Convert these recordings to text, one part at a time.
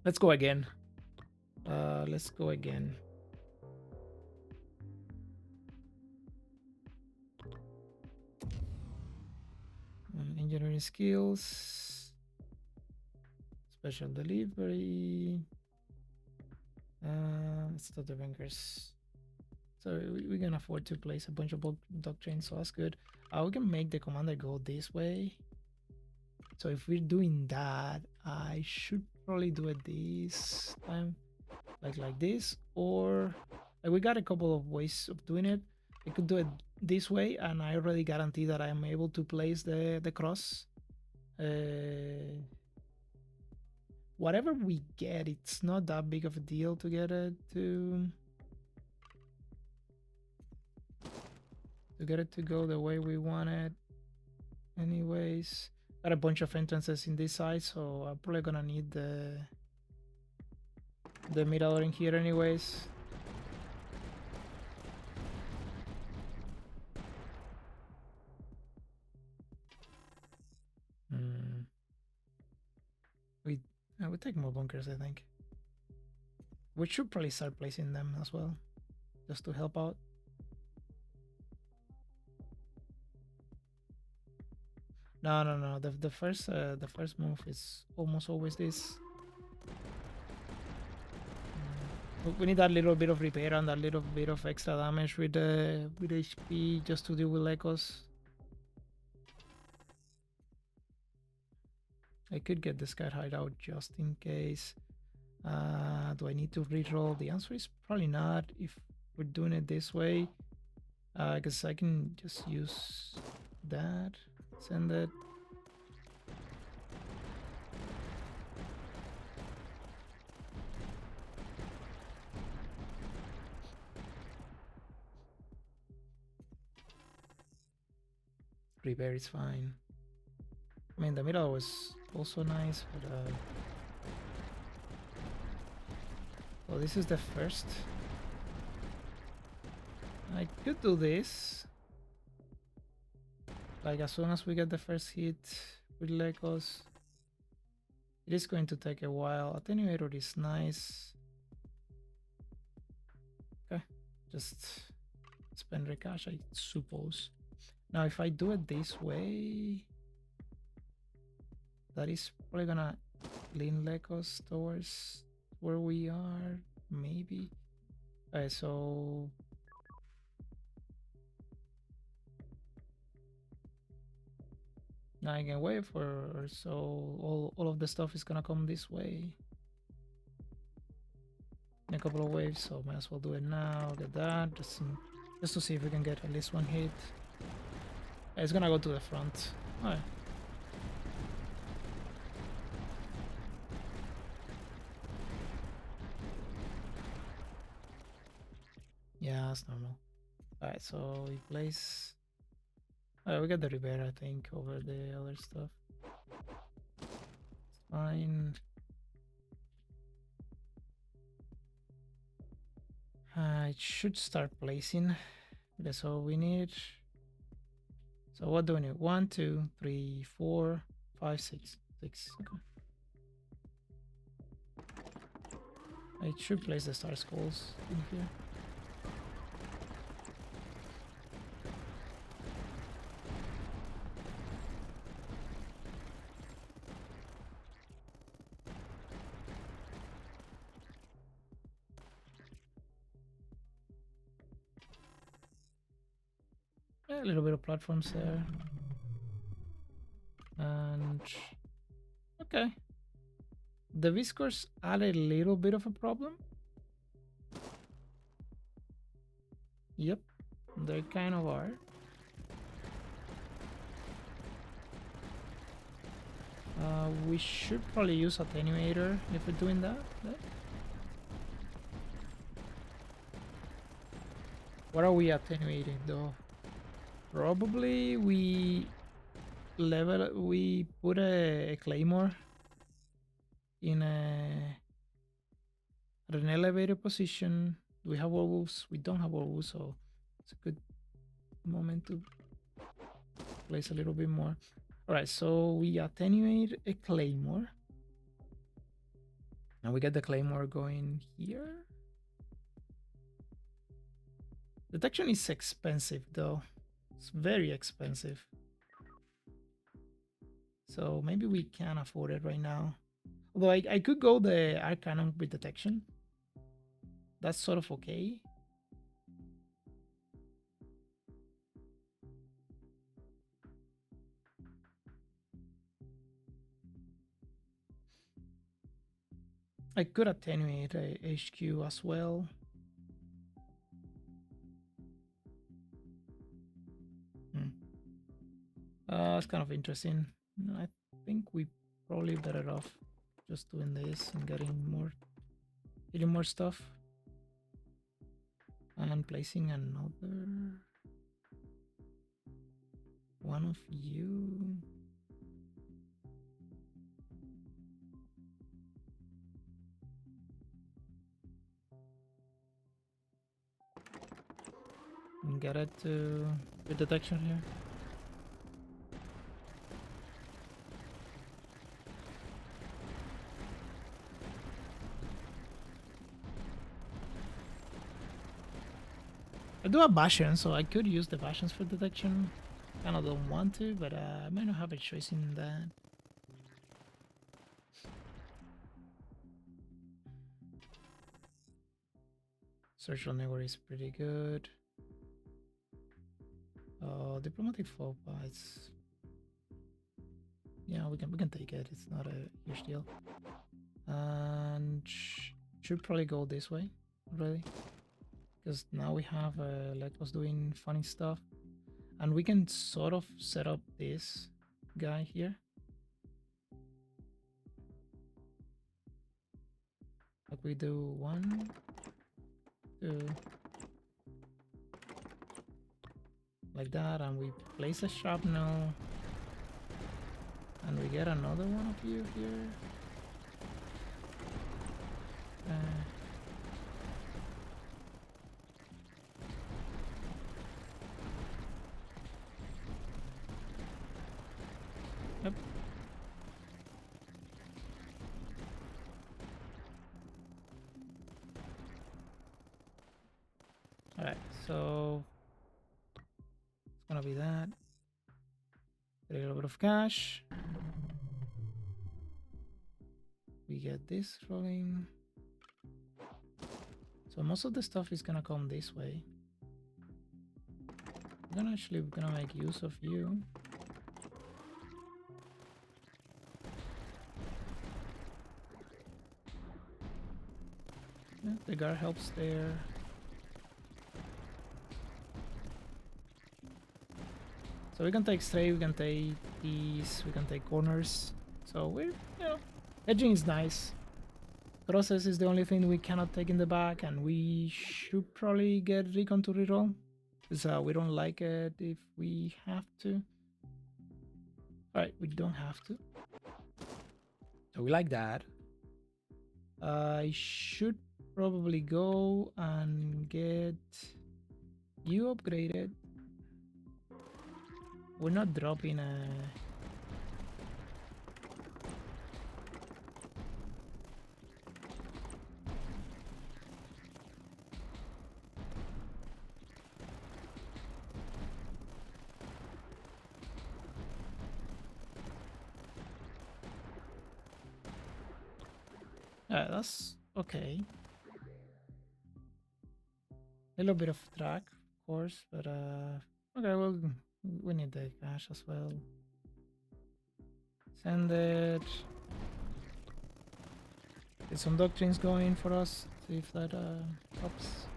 Let's go again. Let's go again. Engineering skills, special delivery. Let's start the bankers. So we can afford to place a bunch of doctrines, so that's good. We can make the commander go this way. So if we're doing that, I should probably do it this time, like this, or like we got a couple of ways of doing it. I could do it this way, and I already guarantee that I am able to place the cross. Whatever we get, it's not that big of a deal to get it to go the way we want it. Anyways, got a bunch of entrances in this side, so I'm probably gonna need the mirador in here anyways. We take more bunkers, I think. We should probably start placing them as well, just to help out. No. The first move is almost always this. We need that little bit of repair and that little bit of extra damage with HP just to deal with Lecos. I could get the Sky Hideout just in case. Do I need to reroll? The answer is probably not if we're doing it this way. Because I can just use that, send it. Repair is fine. I mean, the middle was also nice, but well, this is the first. I could do this. Like, as soon as we get the first hit with Lecos, it is going to take a while. Attenuator is nice. Okay, just spend recash, I suppose. Now, if I do it this way, that is probably gonna lean Lecos towards where we are, maybe. Okay, so now I can wait for, so all of the stuff is gonna come this way in a couple of waves, so might as well do it now. Get that, just to see if we can get at least one hit. It's gonna go to the front. Alright. Yeah, that's normal. Alright, so we place. Alright, we got the repair, I think, over the other stuff. It's fine. It should start placing. That's all we need. So what do we need? 1, 2, 3, 4, 5, 6. 6. Okay. I should place the star skulls in here. A little bit of platforms there. And okay. The Deviscors are a little bit of a problem. Yep, they kind of are. We should probably use Attenuator if we're doing that. What are we attenuating though? Probably we put a Claymore in at an elevated position. We have werewolves, we don't have werewolves, so it's a good moment to place a little bit more. All right, so we attenuate a Claymore. And we get the Claymore going here. Detection is expensive though. It's very expensive. So maybe we can afford it right now. Although I could go the Arcanum with detection. That's sort of okay. I could attenuate a HQ as well. It's kind of interesting. I think we probably better off just doing this and getting more stuff. And placing another one of you. And get it to the detection here. I do have Bastion, so I could use the Bastions for detection. Kind of don't want to, but I might not have a choice in that. Social network is pretty good. Oh, diplomatic folk bites. Yeah, we can take it. It's not a huge deal. And should probably go this way, really, because now we have Lecos doing funny stuff, and we can sort of set up this guy here. Like we do 1, 2, like that, and we place a shrapnel, and we get another one of you here. Yep. Alright, so it's gonna be that. Get a little bit of cash. We get this rolling. So most of the stuff is gonna come this way. We're gonna make use of you. Yeah, the guard helps there. So we can take straight, we can take these, we can take corners. So we're, hedging is nice. Process is the only thing we cannot take in the back, and we should probably get Recon to reroll. Because we don't like it if we have to. Alright, we don't have to. So we like that. I should probably go and get you upgraded. We're not dropping a... that's okay. A little bit of track, of course, but okay, well, we need the cash as well. Send it. Get some doctrines going for us. See if that helps.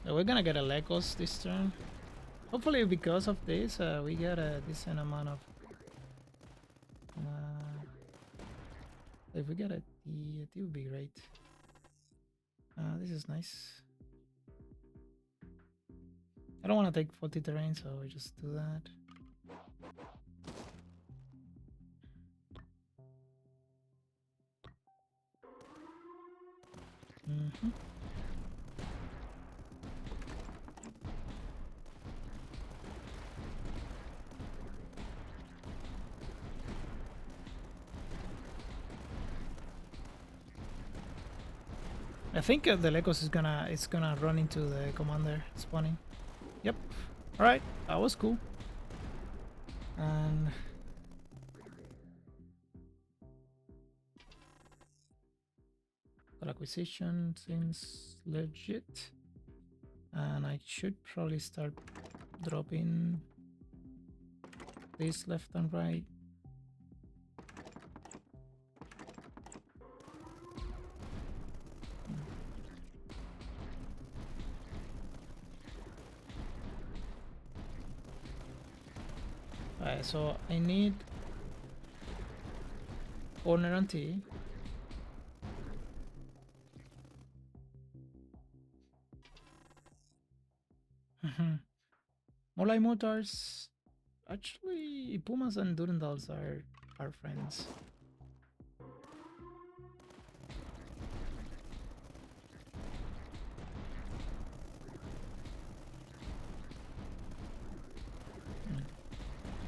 So we're gonna get a Lecos this turn. Hopefully, because of this, we get a decent amount of. If we get a T, it would be great. This is nice. I don't want to take faulty terrain, so we just do that. I think the Lecos is gonna run into the commander spawning. Yep. All right, that was cool. And acquisition seems legit. And I should probably start dropping this left and right. Alright, so I need corner and T. Molai motors. Actually, Pumas and Durandals are friends.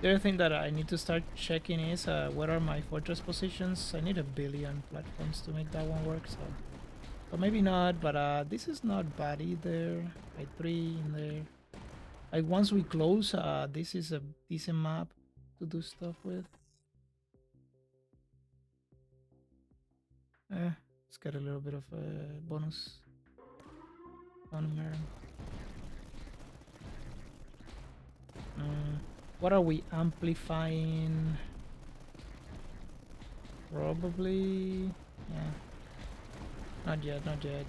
The other thing that I need to start checking is what are my fortress positions. I need 1 billion platforms to make that one work, so maybe not, but this is not bad either. Like 3 in there. Like once we close, this is a decent map to do stuff with. Let's get a little bit of a bonus on here. What are we amplifying? Probably, yeah. Not yet, not yet.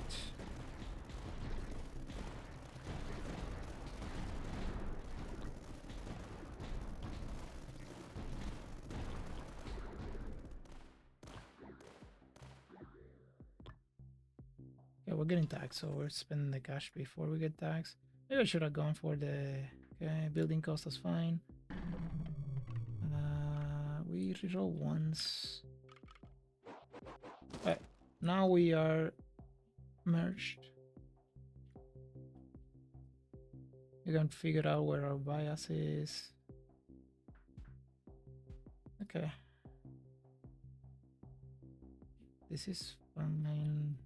Yeah, we're getting taxed, so we're spending the cash before we get taxed. Maybe I should have gone for the building cost. That's fine. We reroll once. Alright, now we are merged. You can figure out where our bias is. Okay. This is fine.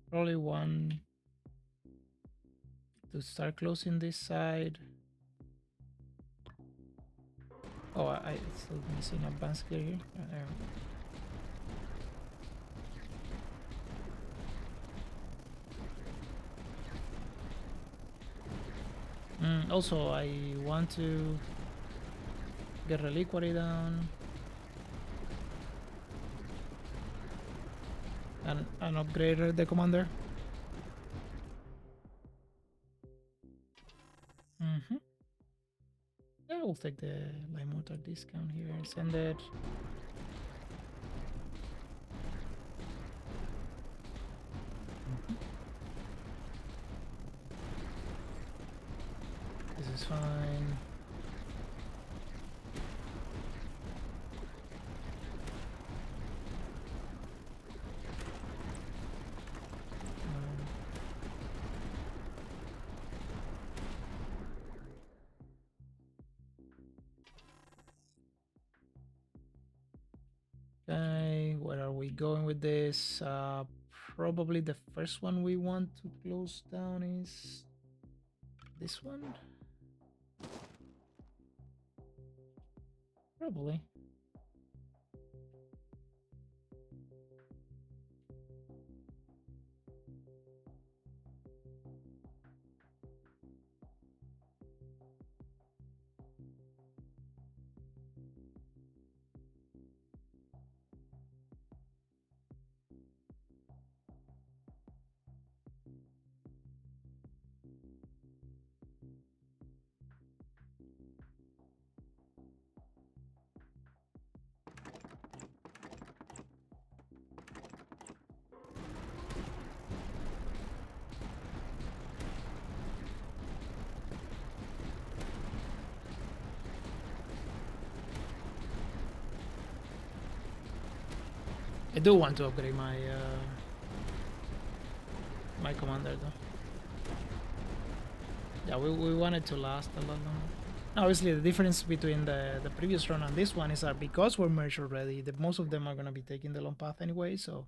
Probably one to start closing this side. Oh, I still missing advanced clear here. There. Also, I want to get reliquary down and upgrade the commander. Yeah, we'll take the light motor discount here and send it. This is fine. Okay, where are we going with this? Probably the first one we want to close down is this one. Probably. I do want to upgrade my my commander though. Yeah, we want it to last a lot longer. Obviously, the difference between the previous run and this one is that because we're merged already, most of them are gonna be taking the long path anyway. So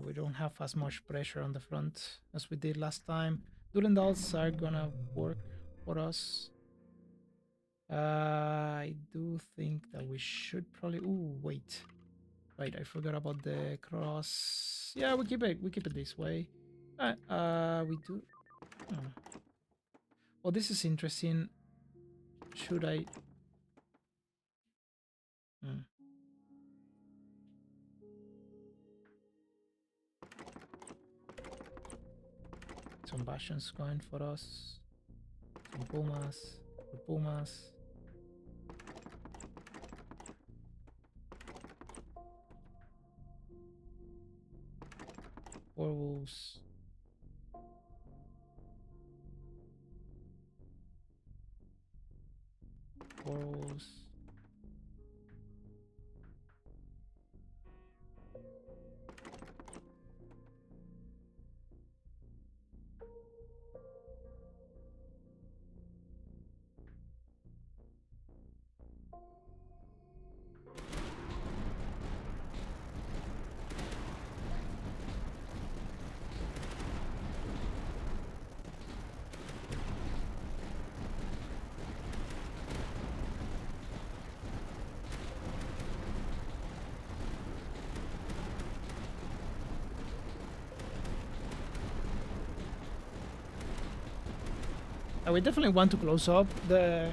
We don't have as much pressure on the front as we did last time. Durandals are gonna work for us. I do think that we should probably. Ooh, wait. Right, I forgot about the cross. Yeah, we keep it. We keep it this way. We do. Oh. Well, this is interesting. Should I? Hmm. Some bastions going for us. Some pumas. For pumas. Werewolves. Werewolves. We definitely want to close up the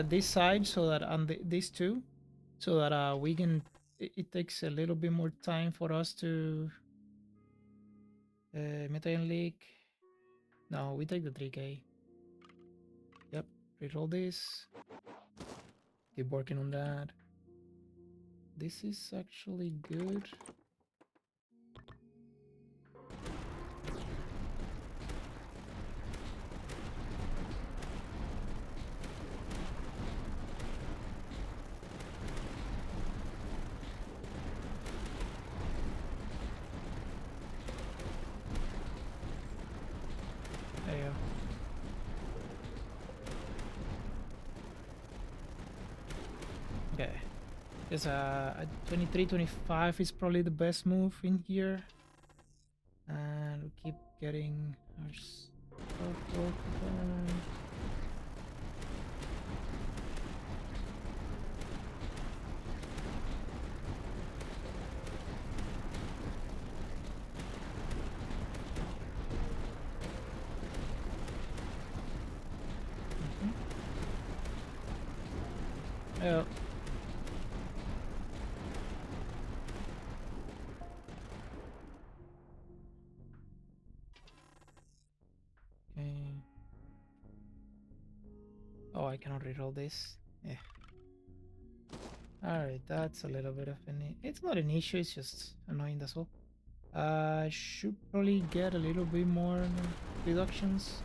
this side so that on these two, so that we can. It takes a little bit more time for us to methane leak. No, we take the 3K. Yep, reroll this. Keep working on that. This is actually good. There you go. Okay. There's a 23, 25 is probably the best move in here. And we keep getting our stuff broken. Yeah. Okay. Oh, I cannot reroll this. Yeah. Alright, that's a little bit of an... It's not an issue, it's just annoying, that's all. I should probably get a little bit more reductions.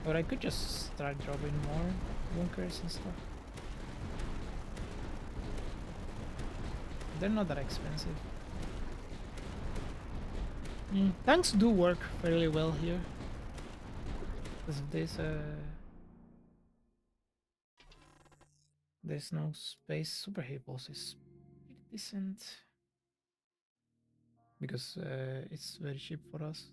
But I could just start dropping more bunkers and stuff. They're not that expensive. Tanks do work fairly well here. Because of this, there's no space. Super Hippos is pretty decent. Because it's very cheap for us.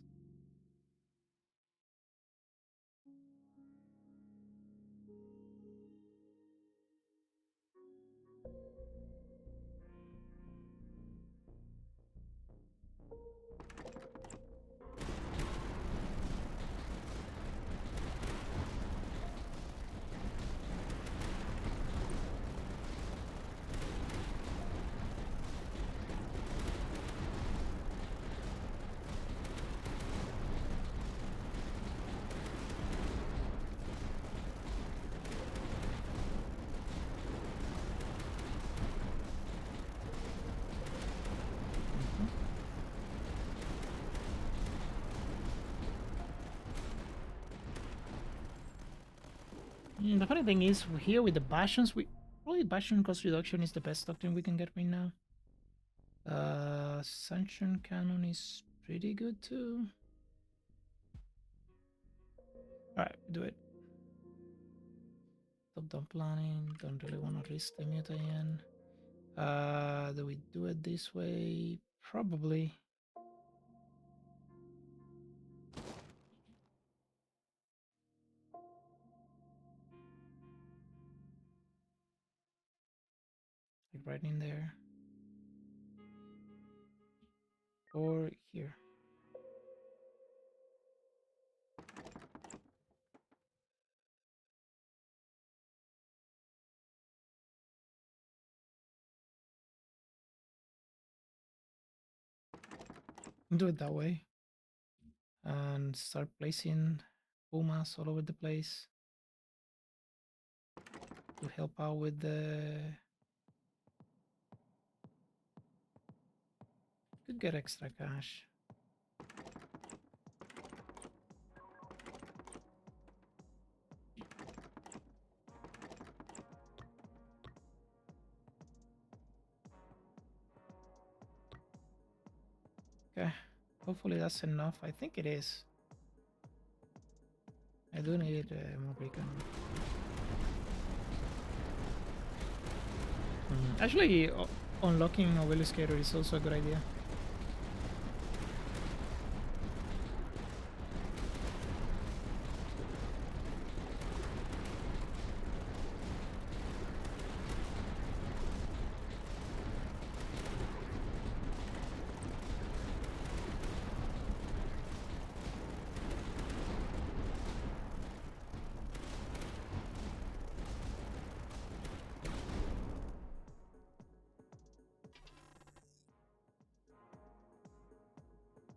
The funny thing is, here with the Bastions, probably Bastion cost reduction is the best doctrine we can get right now. Sanction Cannon is pretty good too. Alright, do it. Top-down planning. Don't really want to risk the mutagen. Do we do it this way? Probably. Like right in there. Or here. Do it that way. And start placing pumas all over the place to help out with the... Could get extra cash. Okay, hopefully that's enough. I think it is. I do need more beacon. Actually, unlocking Obeliscator is also a good idea.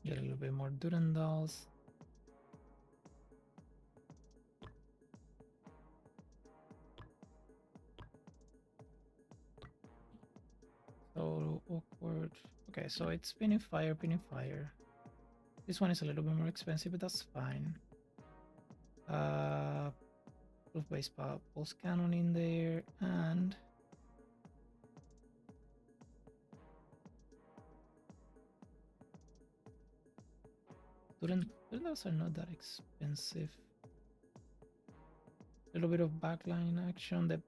Get a little bit more Durandals. So awkward. Okay, so it's pinning fire, pinning fire. This one is a little bit more expensive, but that's fine. Proof base pulse cannon in there, and Durandals are not that expensive. A little bit of backline action. That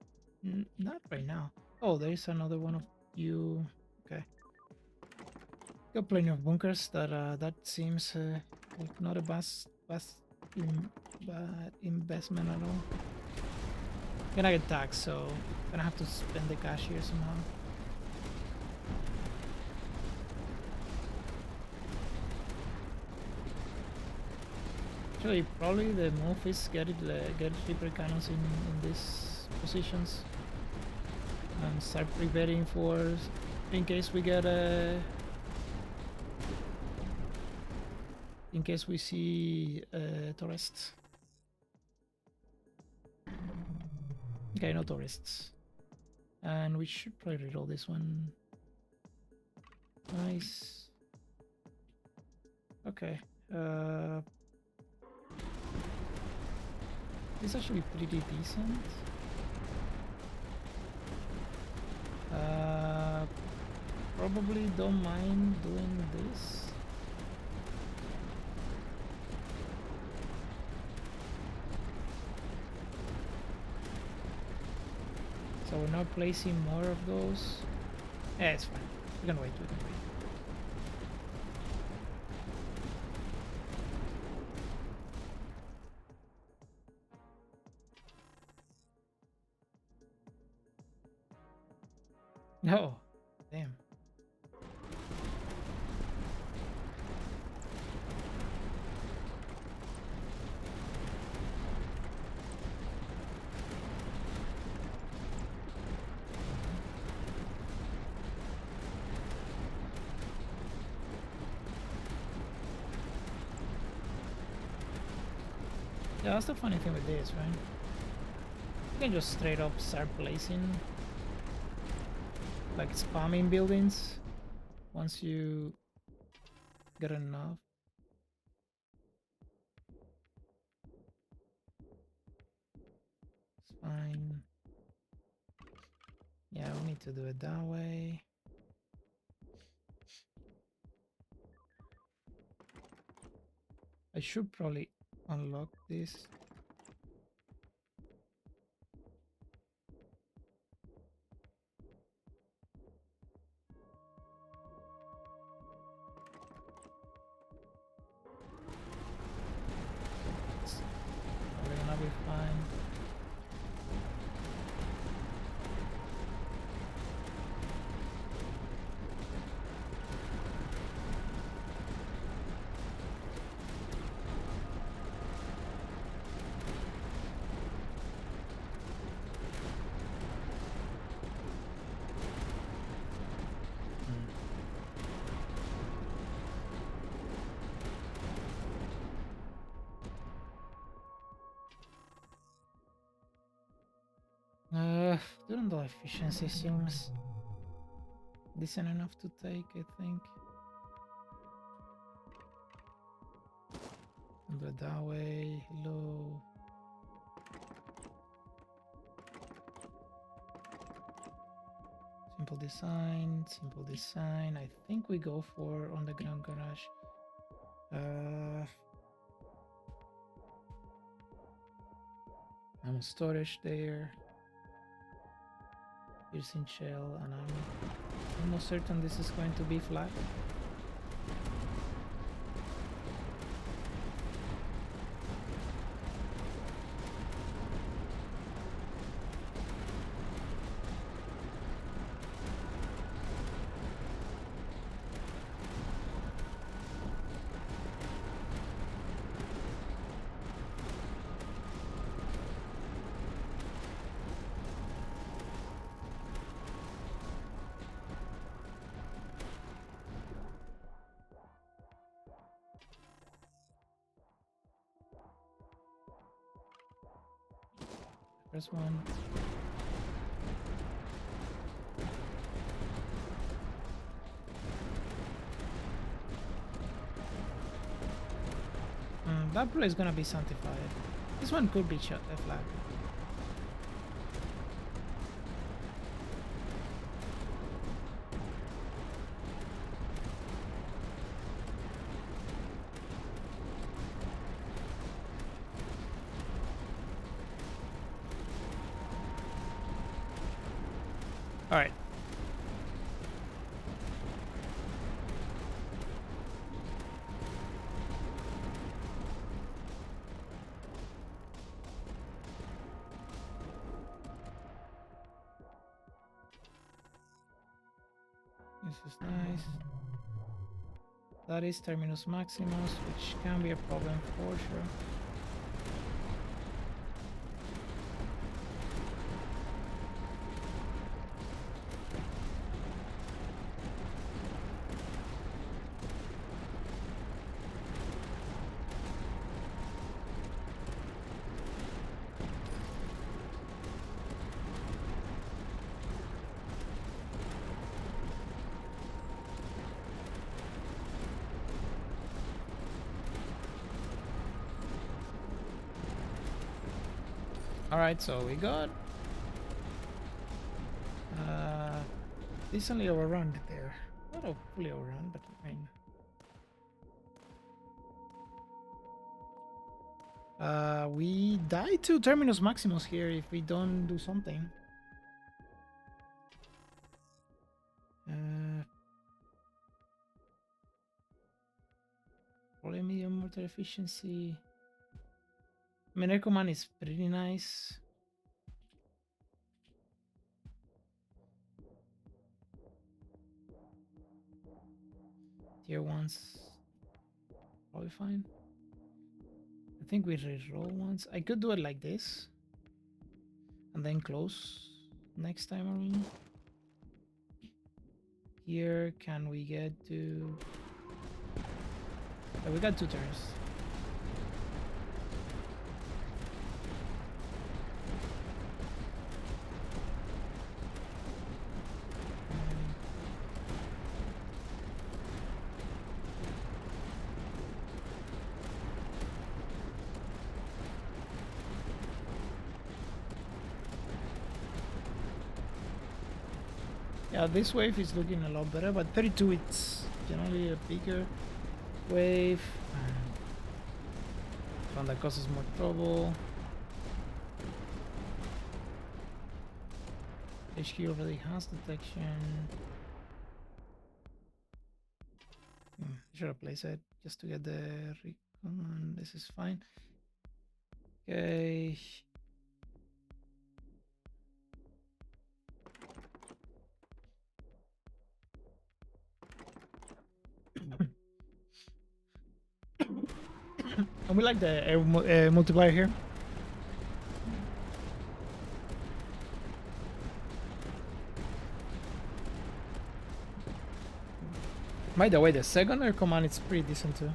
not right now. Oh, there is another one of you. Okay. Got plenty of bunkers. That seems like not a bad investment at all. Gonna get taxed, so gonna have to spend the cash here somehow. Actually, probably the move is get Reaper cannons in these positions and start preparing for in case we get a. In case we see Torrest. Okay, no Torrests. And we should probably reroll this one. Nice. Okay. It's actually pretty decent. Probably don't mind doing this. So we're not placing more of those. Yeah, it's fine. We can wait, we can wait. No, damn. Yeah, that's the funny thing with this, right? You can just straight up start placing, like spamming buildings once you get enough. It's fine. Yeah, we need to do it that way. I should probably unlock this. fine. During the efficiency seems decent enough to take, I think. Do it that way. Hello. Simple design, simple design. I think we go for underground garage. I'm storage there. Piercing shell, and I'm almost certain this is going to be flat. First one. That play is gonna be sanctified. This one could be shot a flag. All right. This is nice. That is Terminus Maximus, which can be a problem for sure. Alright, so we got decently overrun there. Not fully overrun, but I mean, we die to Terminus Maximus here if we don't do something. Probably medium mortar efficiency. I mean, Ecoman is pretty nice. Tier 1's probably fine. I think we reroll once. I could do it like this. And then close next time around. Here, can we get to... Oh, we got 2 turns. Yeah, this wave is looking a lot better, but 32 it's generally a bigger wave. One that causes more trouble. HQ already has detection. Should have placed it just to get the recon. This is fine. Okay. And we like the air multiplier here. By the way, the second air command is pretty decent too.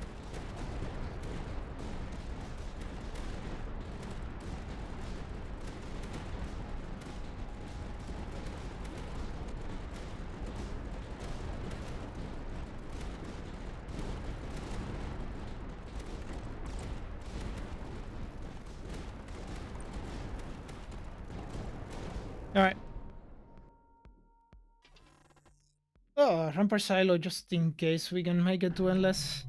Alright. Oh, Rampart Silo just in case we can make it to Endless.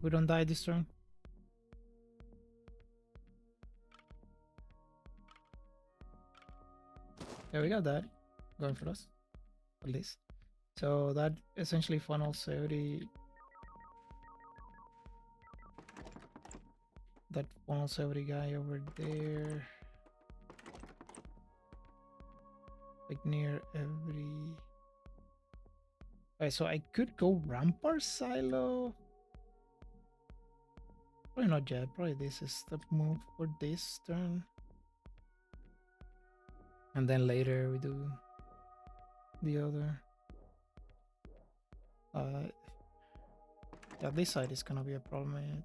We don't die this turn. Yeah, we got that going for us, at least. So that essentially funnels every... That funnels every guy over there. Like near every... Alright, so I could go Rampart Silo. Probably not yet. Probably this is the move for this turn. And then later we do the other. Yeah, this side is gonna be a problem.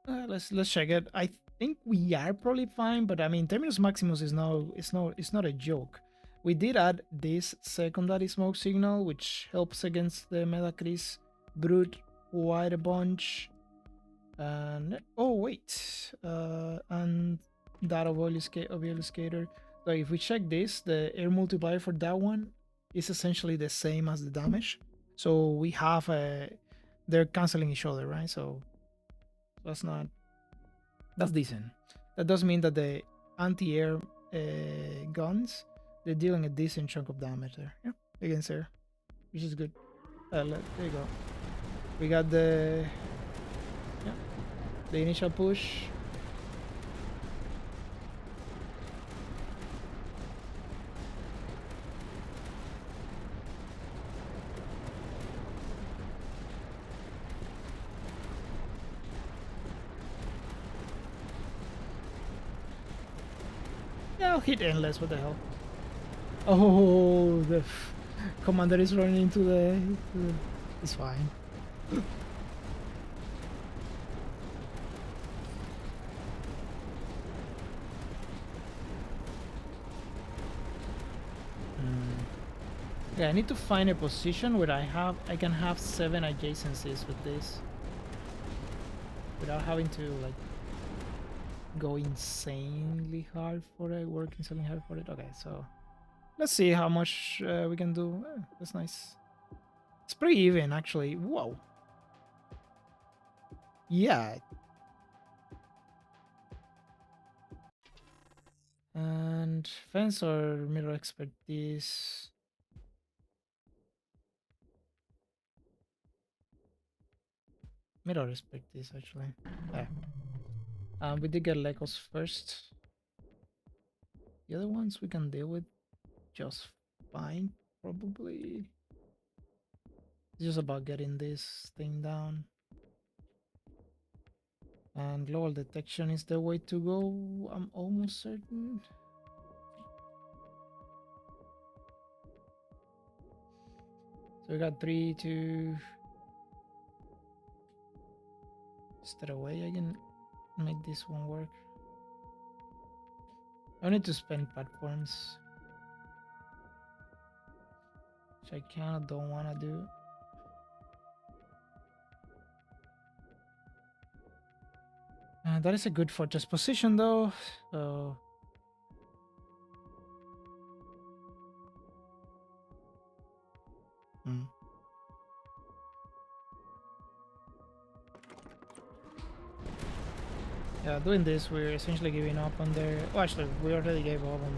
Let's check it. I think we are probably fine, but I mean, Terminus Maximus is not a joke. We did add this secondary smoke signal, which helps against the Medacris Brute quite a bunch. And oh wait, and that obfuscator. So if we check this, the air multiplier for that one is essentially the same as the damage. So we have they're canceling each other, right? So that's decent. That does mean that the anti-air guns, they're dealing a decent chunk of damage there. Yeah, against air, which is good. There you go. We got the initial push. Yeah, I'll hit Endless. What the hell? Oh, the commander is running into the... It's fine. Yeah, I need to find a position where I can have 7 adjacencies with this without having to like go insanely hard for it, work insanely hard for it. Okay, so let's see how much we can do. That's nice. It's pretty even actually. Whoa. Yeah. And fence or mirror expertise. Mirror expertise actually. Yeah. We did get Lecos first. The other ones we can deal with just fine, probably. It's just about getting this thing down. And global detection is the way to go, I'm almost certain. So we got 3, 2. Is there a way I can make this one work? I need to spend platforms, which I kinda don't wanna do. That is a good fortress position though, so... Yeah, doing this, we're essentially giving up on the... Oh, actually, we already gave up on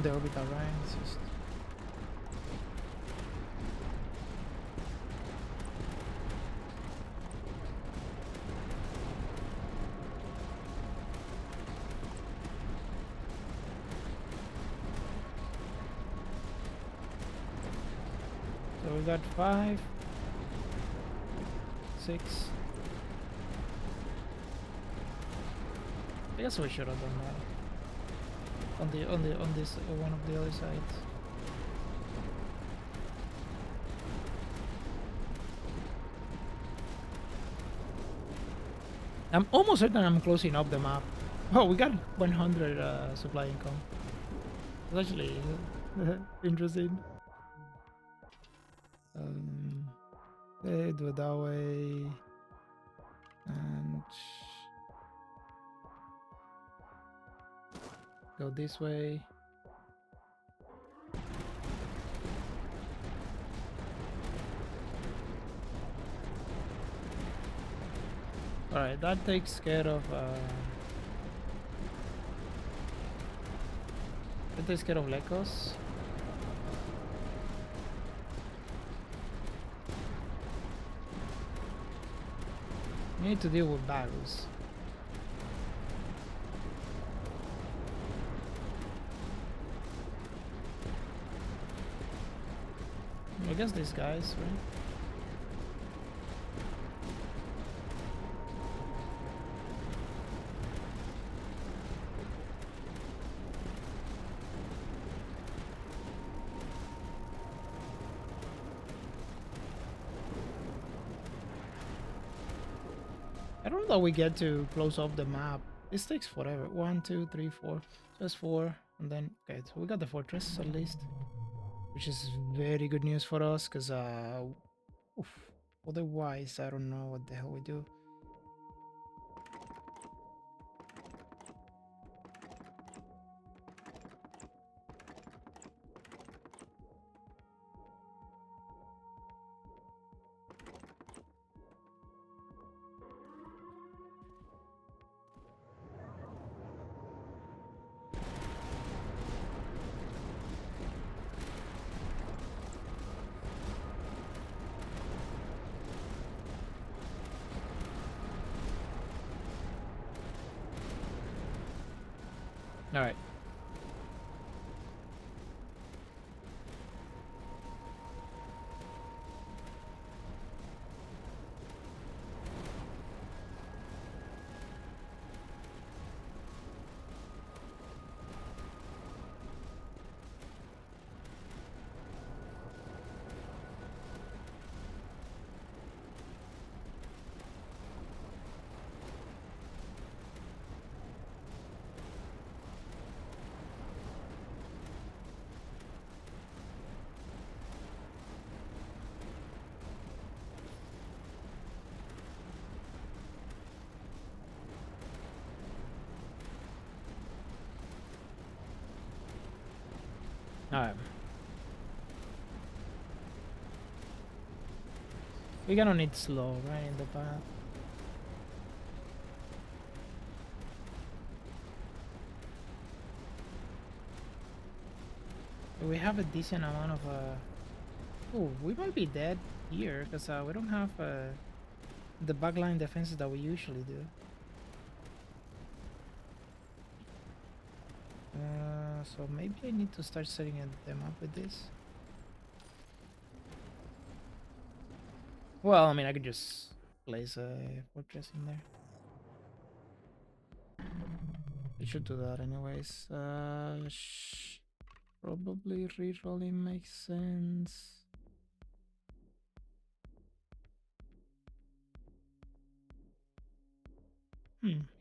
the orbital, right? It's just... we got 5, 6. I guess we should have done that on this one of the other sides. I'm almost certain I'm closing up the map. Oh, we got 100 supply income. It's actually interesting. Do it that way. And go this way. Alright, that takes care of Lecos. We need to deal with barrels. I guess these guys, right? I don't know that we get to close off the map. This takes forever. 1, 2, 3, 4. Just 4. And then, okay, so we got the fortress at least. Which is very good news for us, because otherwise, I don't know what the hell we do. All right. Alright. We're gonna need slow right in the path. We have a decent amount of oh, we might be dead here because we don't have the backline defenses that we usually do. So maybe I need to start setting them up with this. Well, I mean, I could just place a fortress in there. I should do that anyways. Probably rerolling makes sense.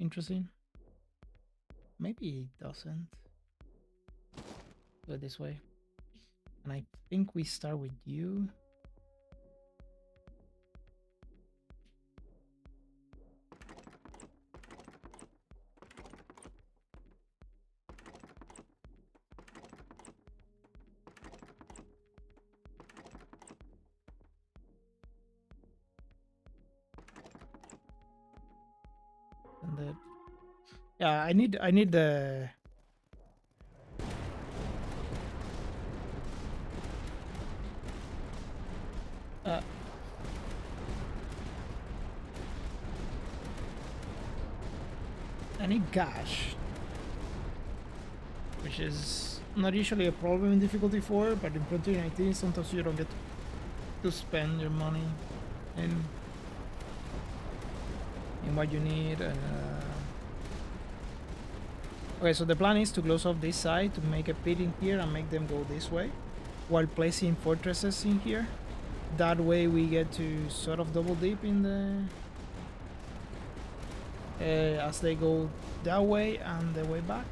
Interesting. Maybe it doesn't. Go this way. And I think we start with you. And the yeah, I need the I need gash, which is not usually a problem in difficulty 4, but in 2019 sometimes you don't get to spend your money in what you need. Okay, so the plan is to close off this side to make a pit in here and make them go this way, while placing fortresses in here. That way we get to sort of double dip in the as they go that way and the way back.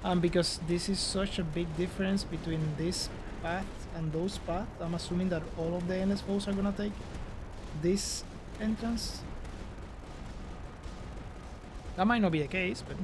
And because this is such a big difference between this path and those paths, I'm assuming that all of the NSFOs are gonna take this entrance. That might not be the case, but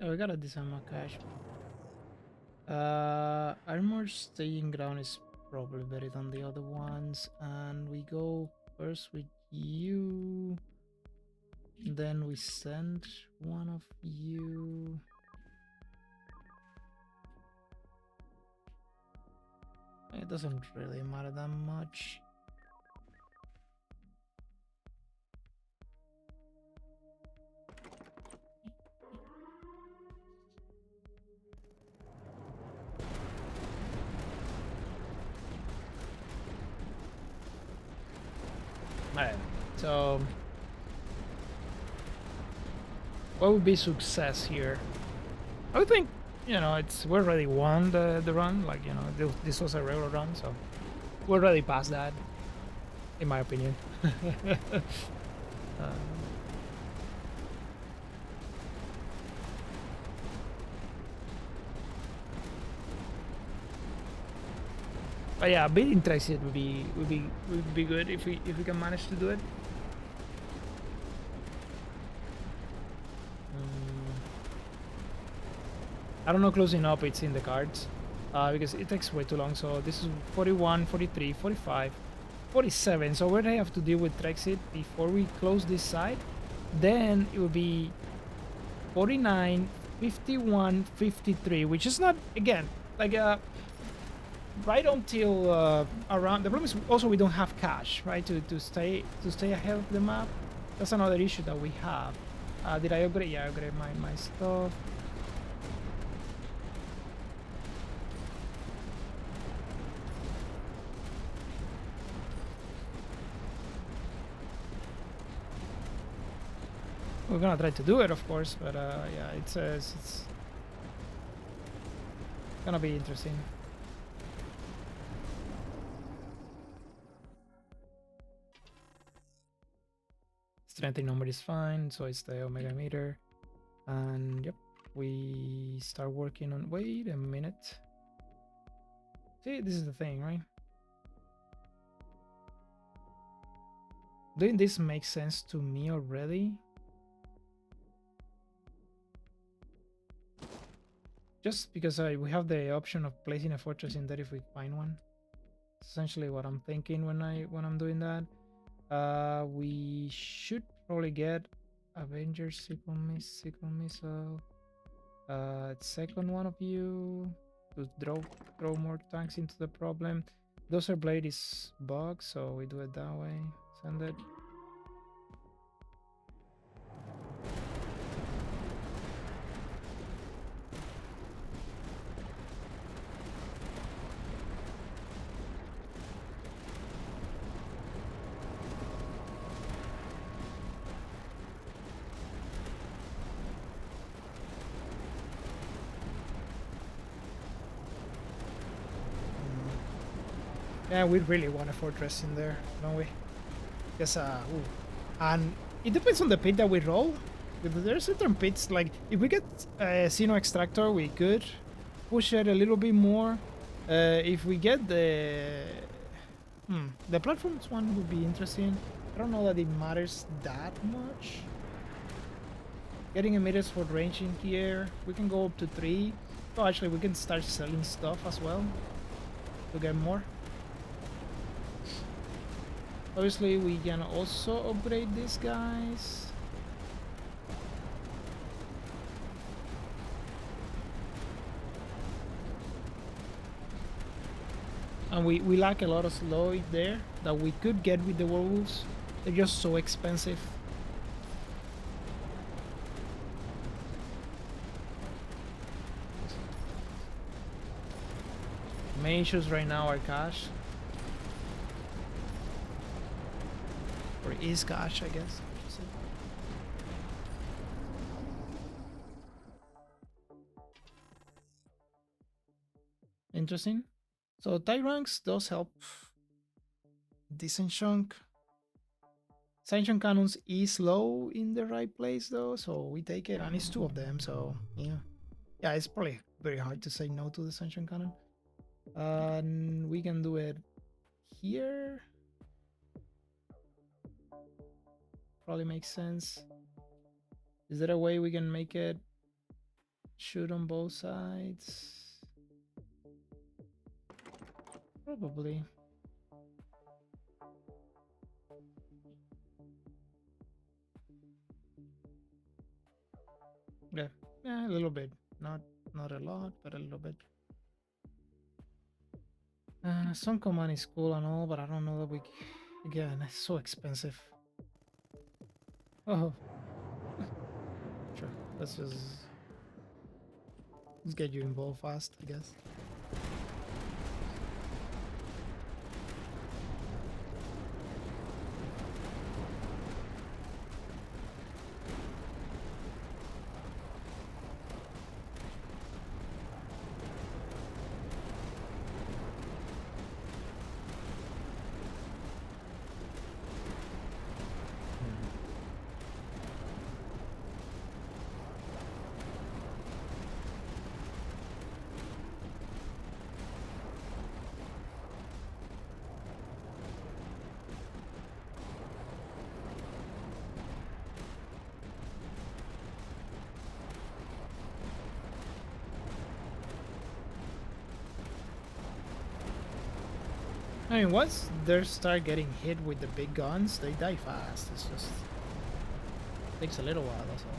oh, we got a decent amount of cash. Armor staying ground is probably better than the other ones, and we go first with you, then we send one of you. It doesn't really matter that much. Alright, so what would be success here? I would think, you know, we already won the run, like, you know, this was a regular run, so we're already past that, in my opinion. But yeah, beating Threxid would be good if we can manage to do it. I don't know, closing up it's in the cards because it takes way too long. So this is 41, 43, 45, 47. So we're gonna have to deal with Threxid before we close this side. Then it will be 49, 51, 53, which is not, again, like right until around. The problem is also we don't have cash, right, to stay ahead of the map. That's another issue that we have. Did I upgrade? Yeah, I upgraded my stuff. We're gonna try to do it, of course, but yeah, it's gonna be interesting. Strength in number is fine, so it's the Omega meter, and yep, we start working on. Wait a minute. See, this is the thing, right? Doing this makes sense to me already. Just because we have the option of placing a fortress in there if we find one. That's essentially what I'm thinking when I'm doing that. We should probably get Avenger sickle missile. Second one of you to throw more tanks into the problem. Dozer blade is bugged, so we do it that way. Send it. Yeah, we really want a fortress in there, don't we? Yes, and it depends on the pit that we roll. There are certain pits, like if we get a Xeno Extractor, we could push it a little bit more. If we get the platforms one would be interesting. I don't know that it matters that much. getting emitters for range in here. We can go up to 3. Oh, actually, we can start selling stuff as well to get more. Obviously, we can also upgrade these guys. And we lack a lot of slow there that we could get with the werewolves. They're just so expensive. Main issues right now are cash. Or is cash, I guess. Interesting. So tie ranks does help decent chunk. Sanction cannons is low in the right place though, so we take it, and it's 2 of them, so yeah. Yeah, it's probably very hard to say no to the sanction cannon. And we can do it here. Probably makes sense. Is there a way we can make it shoot on both sides? Probably. Yeah, a little bit. Not a lot, but a little bit. Some command is cool and all, but I don't know that we... Again, it's so expensive. Oh. Sure, let's get you involved fast, I guess. I mean, once they start getting hit with the big guns, they die fast. It's just takes a little while, that's all.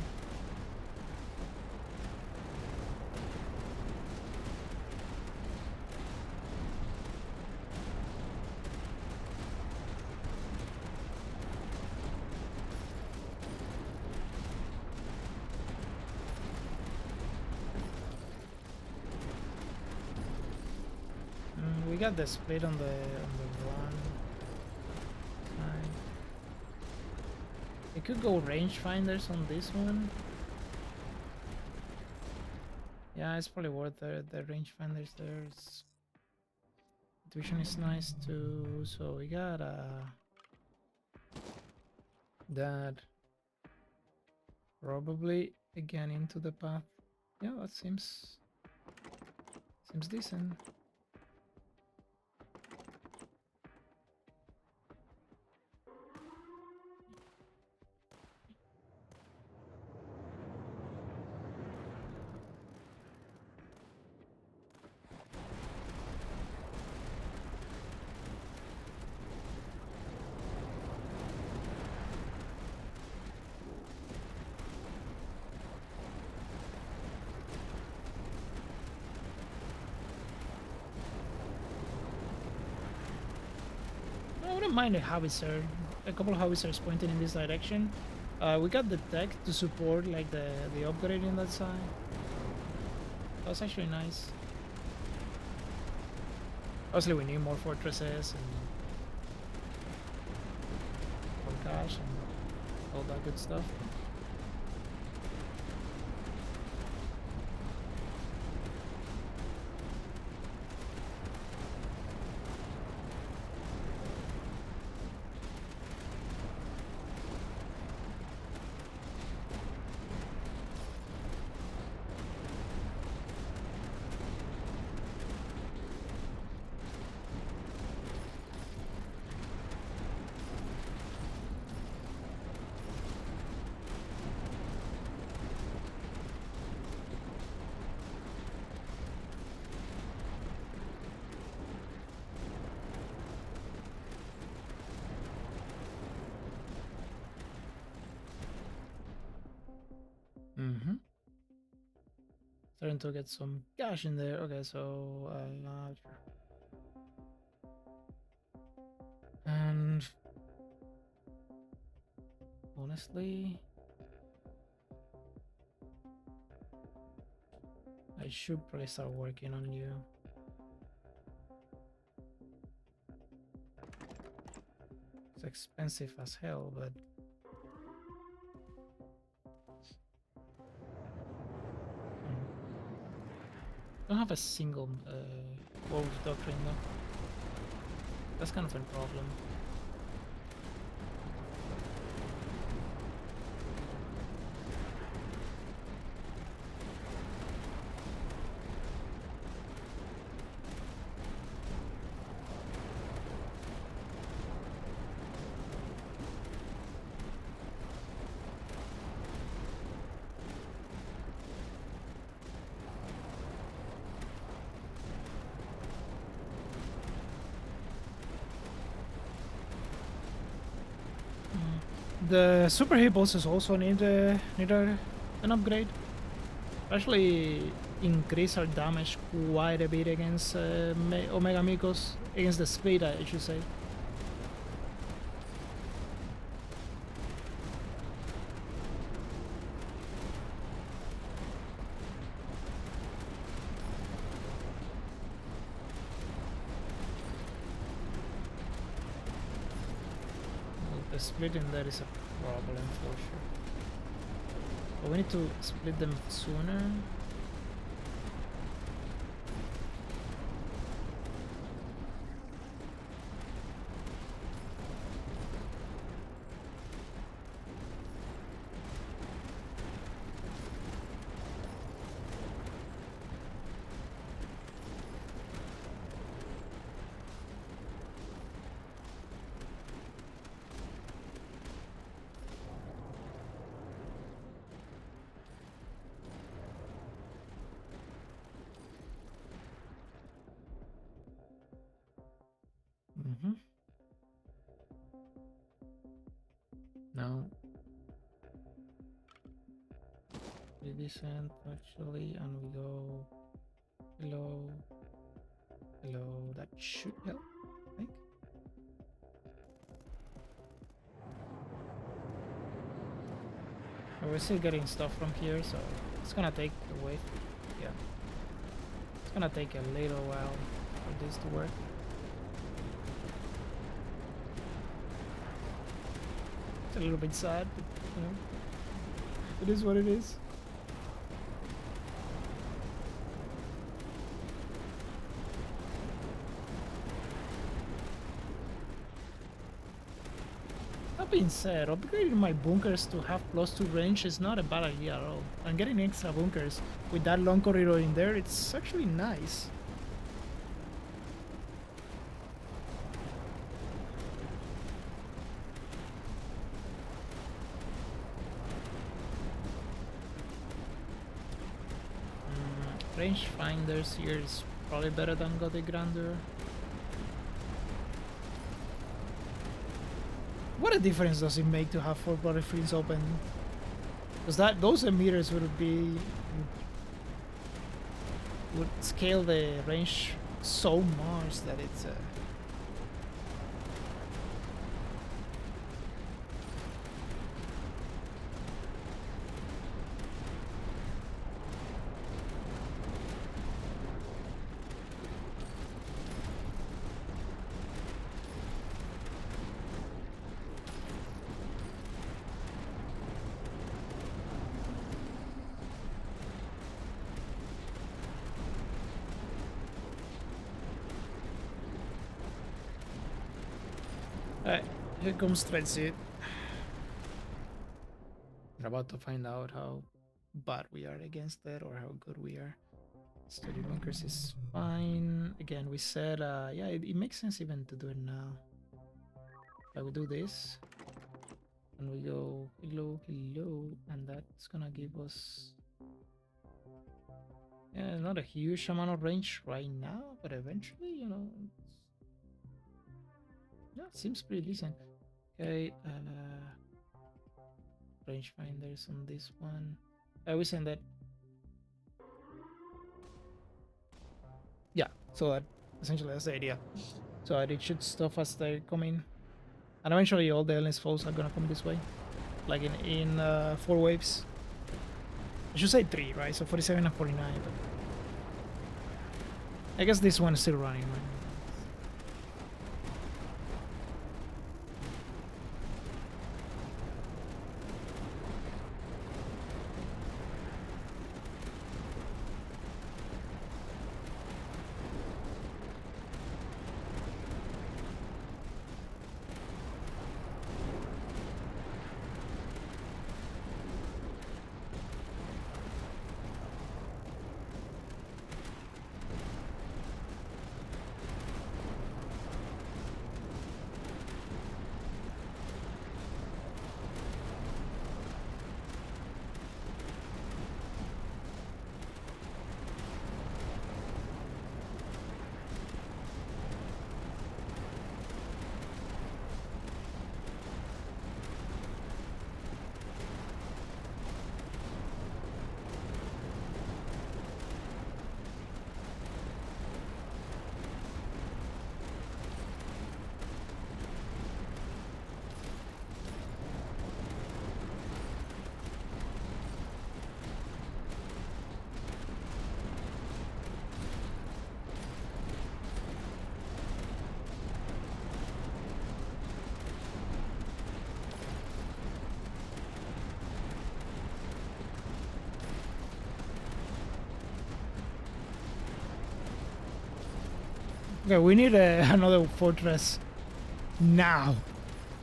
We got the split on the one side. We could go rangefinders on this one. Yeah, it's probably worth the rangefinders there. Tuition is nice too. So we got that probably again into the path. Yeah, that seems decent. I wouldn't mind a howitzer, a couple of howitzers pointing in this direction. We got the tech to support like the upgrade in that side. That's actually nice. Obviously we need more fortresses and more cash and all that good stuff. Starting to get some cash in there. Okay, so and honestly, I should probably start working on you. It's expensive as hell, but don't have a single wolf doctrine though. That's kind of a problem. The super hit bosses also need an upgrade. Actually, increase our damage quite a bit against Omegamucos, against the split, I should say. The split in there is a problem for sure. But we need to split them sooner. No. We descend actually, and we go below. Below. That should help, I think. But we're still getting stuff from here, so it's gonna take the wait. Yeah. It's gonna take a little while for this to work. It's a little bit sad, but you know, it is what it is. That being said, upgrading my bunkers to have +2 range is not a bad idea at all. And getting extra bunkers with that long corridor in there, it's actually nice. Range finders here is probably better than Gothic Grandeur. What a difference does it make to have 4 bloody fields open? Because those emitters would scale the range so much that it's Alright, here comes Threxid. We're about to find out how bad we are against it or how good we are. Study bunkers is fine. Again, we said, yeah, it makes sense even to do it now. Like we do this, and we go hello, hello, and that's gonna give us, yeah, not a huge amount of range right now, but eventually, you know, yeah, it seems pretty decent. Okay, range finders on this one. We send that Yeah, so that essentially that's the idea. So that it should stuff as they come in. And eventually all the illness flows are gonna come this way. Like in 4 waves. I should say 3, right? So 47 and 49, but I guess this one is still running, right? Okay, we need another fortress now.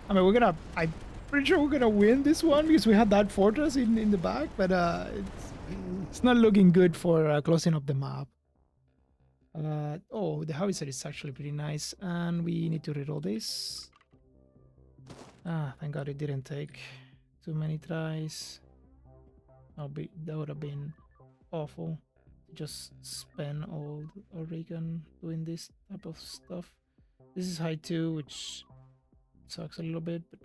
I mean, I'm pretty sure we're gonna win this one because we had that fortress in the back, but it's not looking good for closing up the map. Oh, the howitzer is actually pretty nice, and we need to reroll this. Ah, thank God it didn't take too many tries. That would have been awful. Just spend all Oregon doing this type of stuff. This is high too, which sucks a little bit, but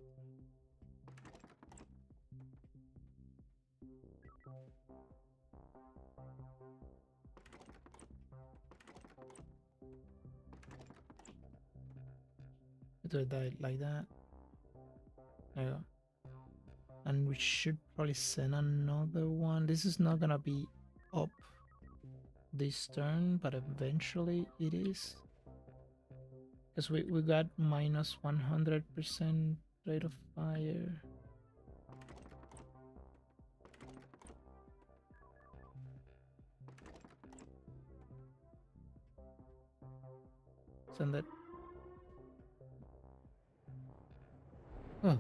do it like that. There you go. And we should probably send another one. This is not gonna be up this turn, but eventually it is. Because we got minus 100% rate of fire. Send that. Oh.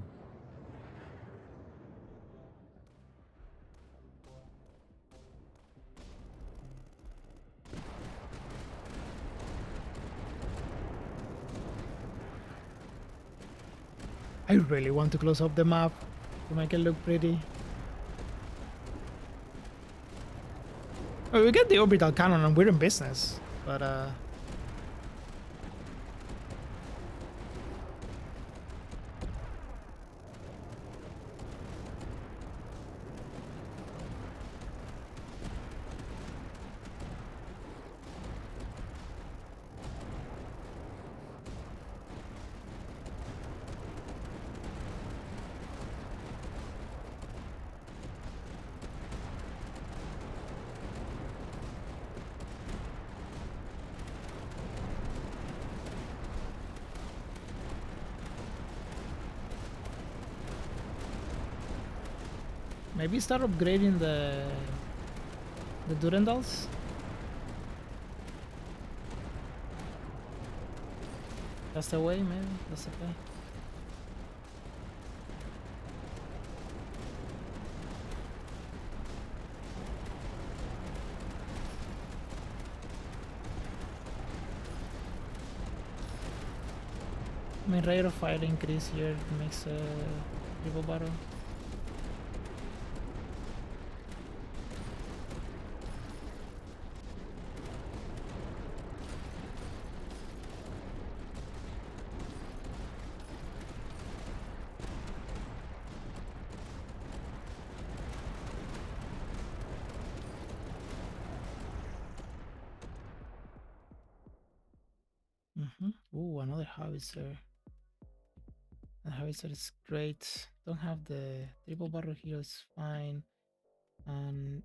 I really want to close up the map to make it look pretty. Oh, we get the orbital cannon and we're in business, but maybe start upgrading the Durandals. That's the way, man. That's the way. I mean, rate of fire increase here makes a triple battle. Ooh, another howitzer. The howitzer is great. Don't have the triple barrel here, it's fine. And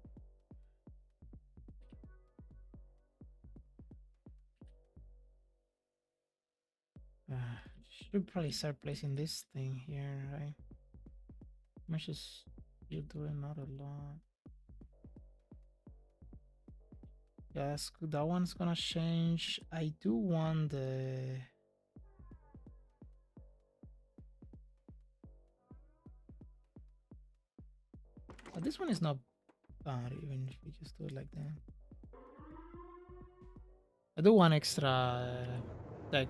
should probably start placing this thing here, right? Much as you're doing not a lot. Yes, that one's gonna change. I do want the but this one is not bad even if we just do it like that. I do want extra tech.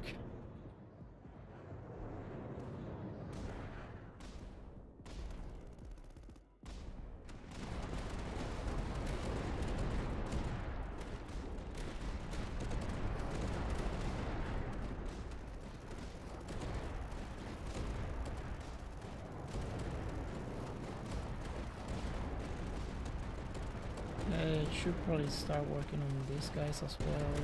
I should probably start working on these guys as well.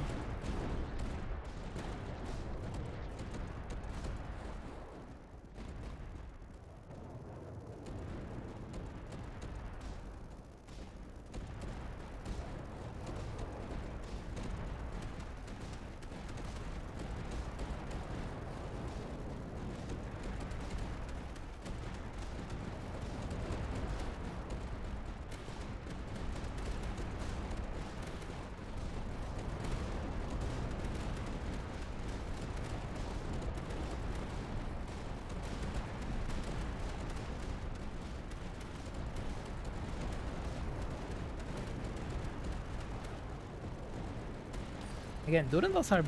Again, Durandals are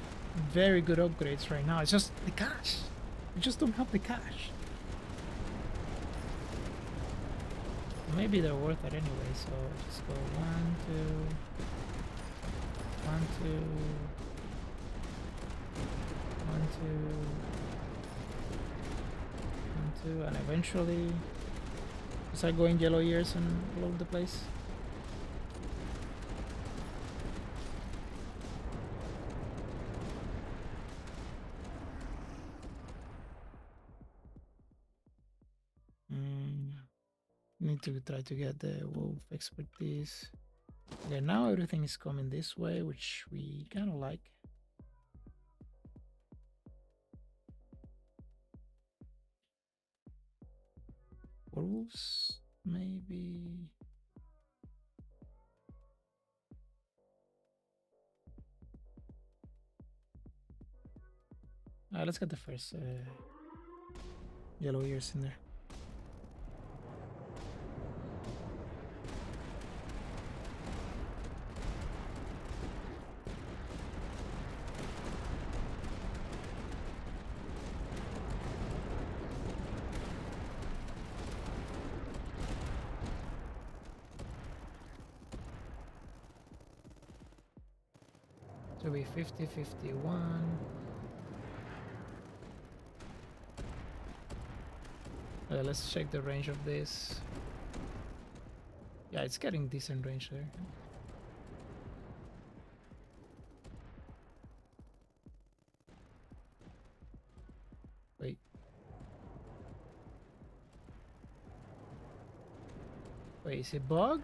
very good upgrades right now. It's just the cash. We just don't have the cash. Maybe they're worth it anyway, so just go 1, 2, 1, 2, 1, 2, 1, 2, and eventually start going yellow years and all over the place. Need to try to get the wolf expertise. Okay, now everything is coming this way, which we kind of like. Wolves, maybe. Let's get the first yellow ears in there. So we 50-51. Let's check the range of this. Yeah, it's getting decent range there. Wait. Wait, is it bugged?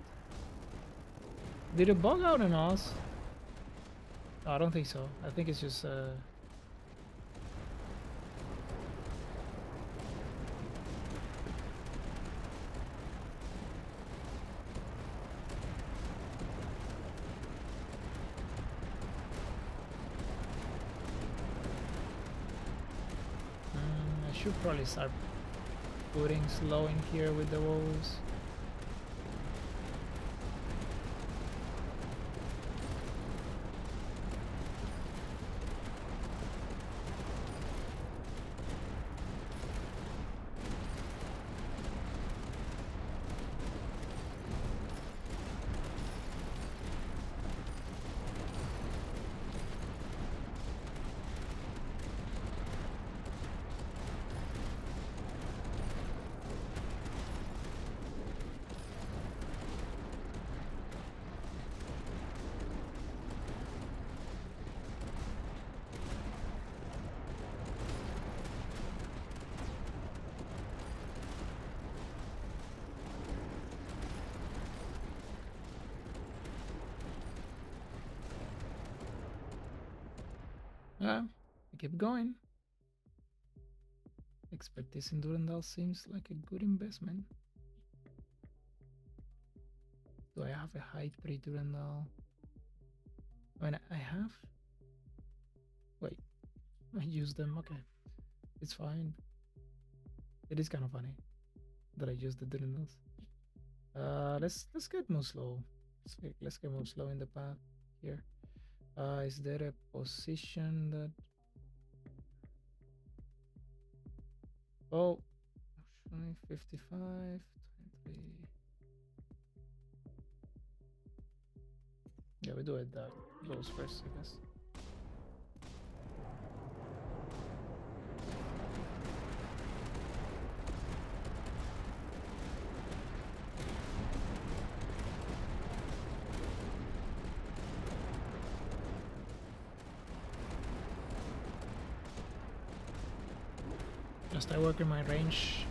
Did it bug out on us? No, I don't think so. I think it's just I should probably start putting slow in here with the wolves. I keep going. Expertise in Durandal seems like a good investment. Do I have a high 3 Durandal? I mean, I have. Wait, I use them. Okay, it's fine. It is kind of funny that I use the Durandals. Let's get more slow. Let's get more slow in the path here. Is there a position that? Oh, 55, 23. Yeah, we do it that goes first, I guess. Just I work in my range.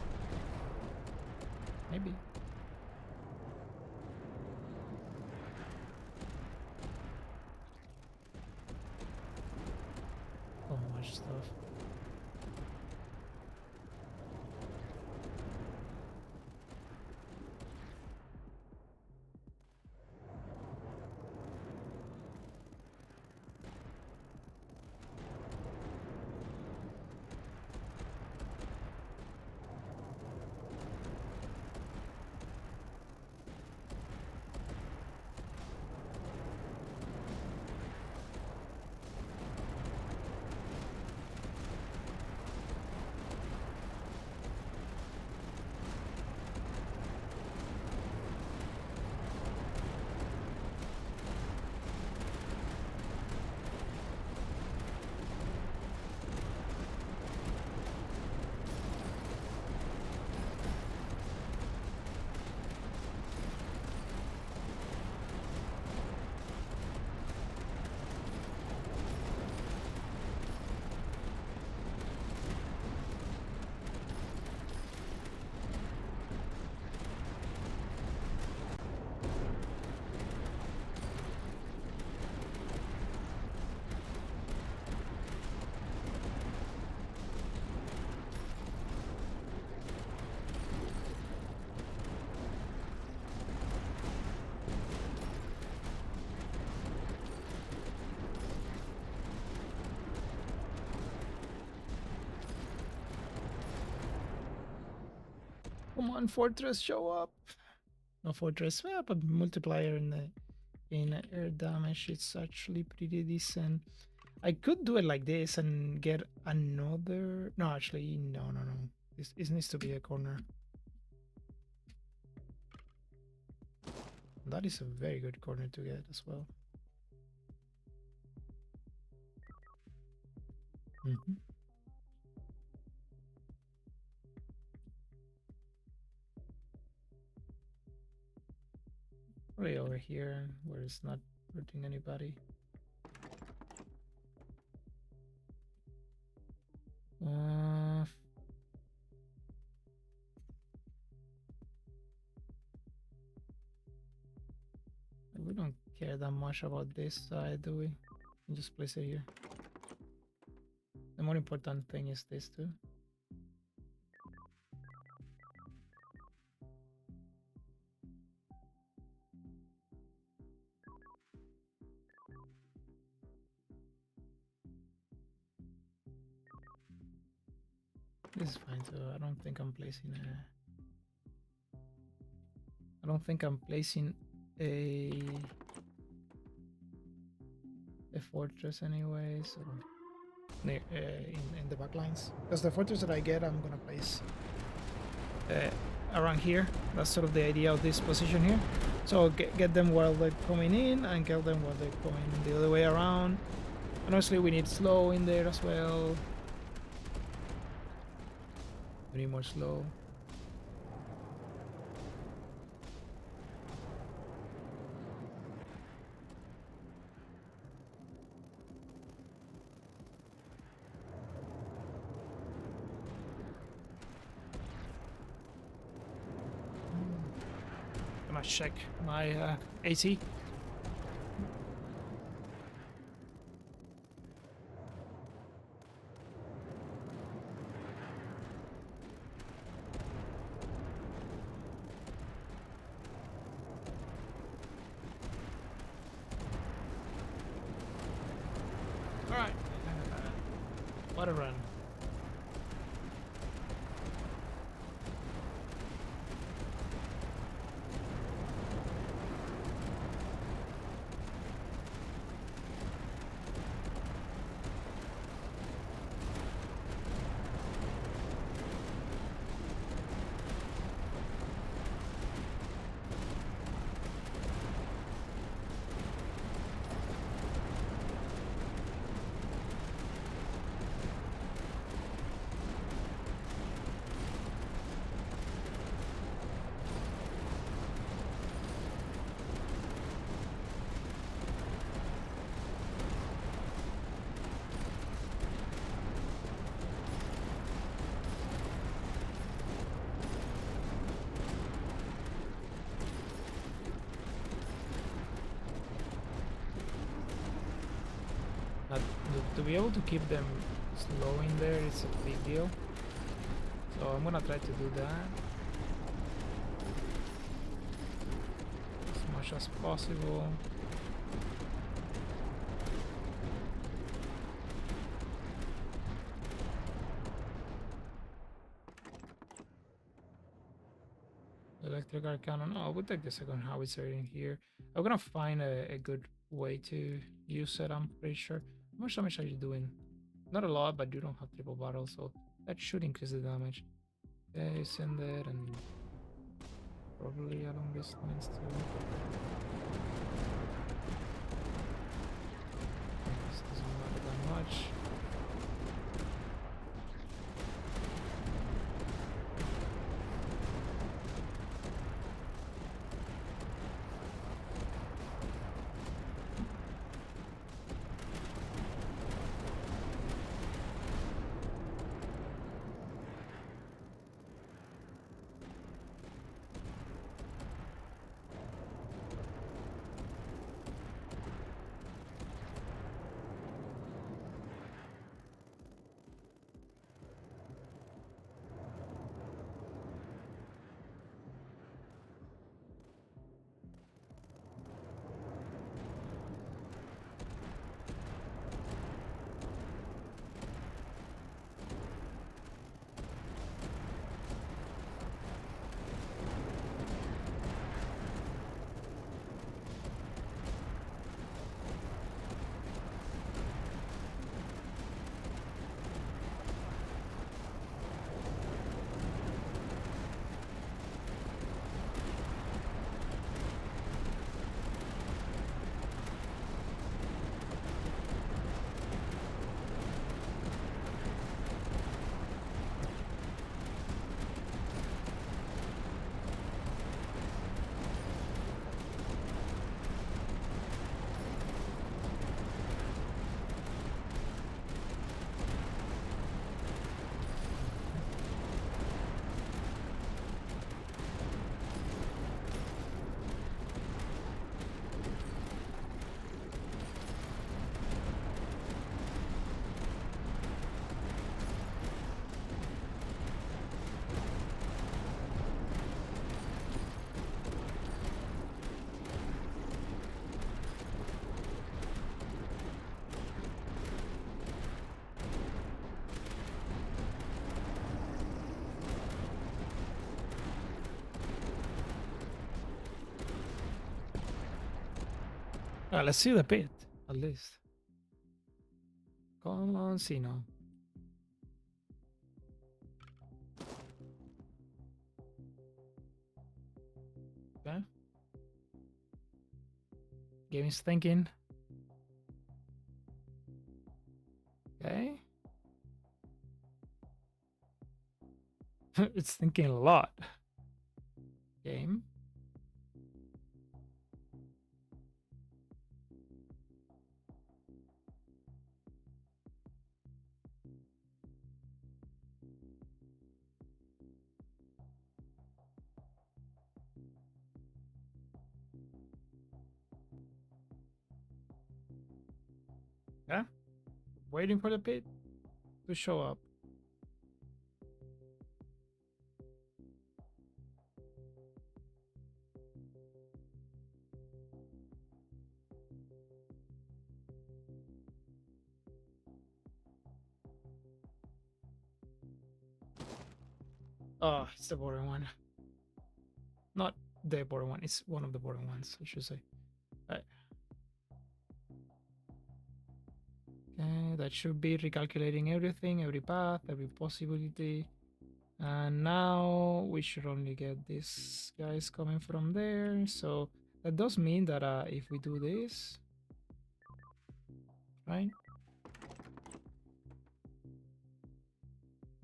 Maybe. So much stuff. Come on, Fortress, show up. No Fortress, yeah, but multiplier in the air damage, it's actually pretty decent. I could do it like this and get another. No, actually, no. This needs to be a corner. That is a very good corner to get as well. Probably over here where it's not hurting anybody. We don't care that much about this side, do we? Just place it here. The more important thing is this too. This is fine too. I don't think I'm placing a fortress anyway, so near in the back lines. Because the fortress that I get, I'm gonna place around here. That's sort of the idea of this position here. So get them while they're coming in, and get them while they're going the other way around. And honestly, we need slow in there as well. We need more slow. I must check my AC. Water run. But to be able to keep them slow in there is a big deal. So I'm gonna try to do that as much as possible. Electrical cannon. Oh, we'll take the second howitzer in here. I'm gonna find a good way to use it, I'm pretty sure. How much damage are you doing? Not a lot, but you don't have triple barrel, so that should increase the damage. Okay, send it, and probably along these lines too. This doesn't matter that much. Let's see the pit, at least. Come on, Sino. Okay. Game is thinking. Okay. It's thinking a lot. Game. Yeah. Waiting for the pit to show up. Oh, it's the boring one. Not the boring one. It's one of the boring ones, I should say. Right. Okay, that should be recalculating everything, every path, every possibility. And now we should only get these guys coming from there. So that does mean that if we do this, right?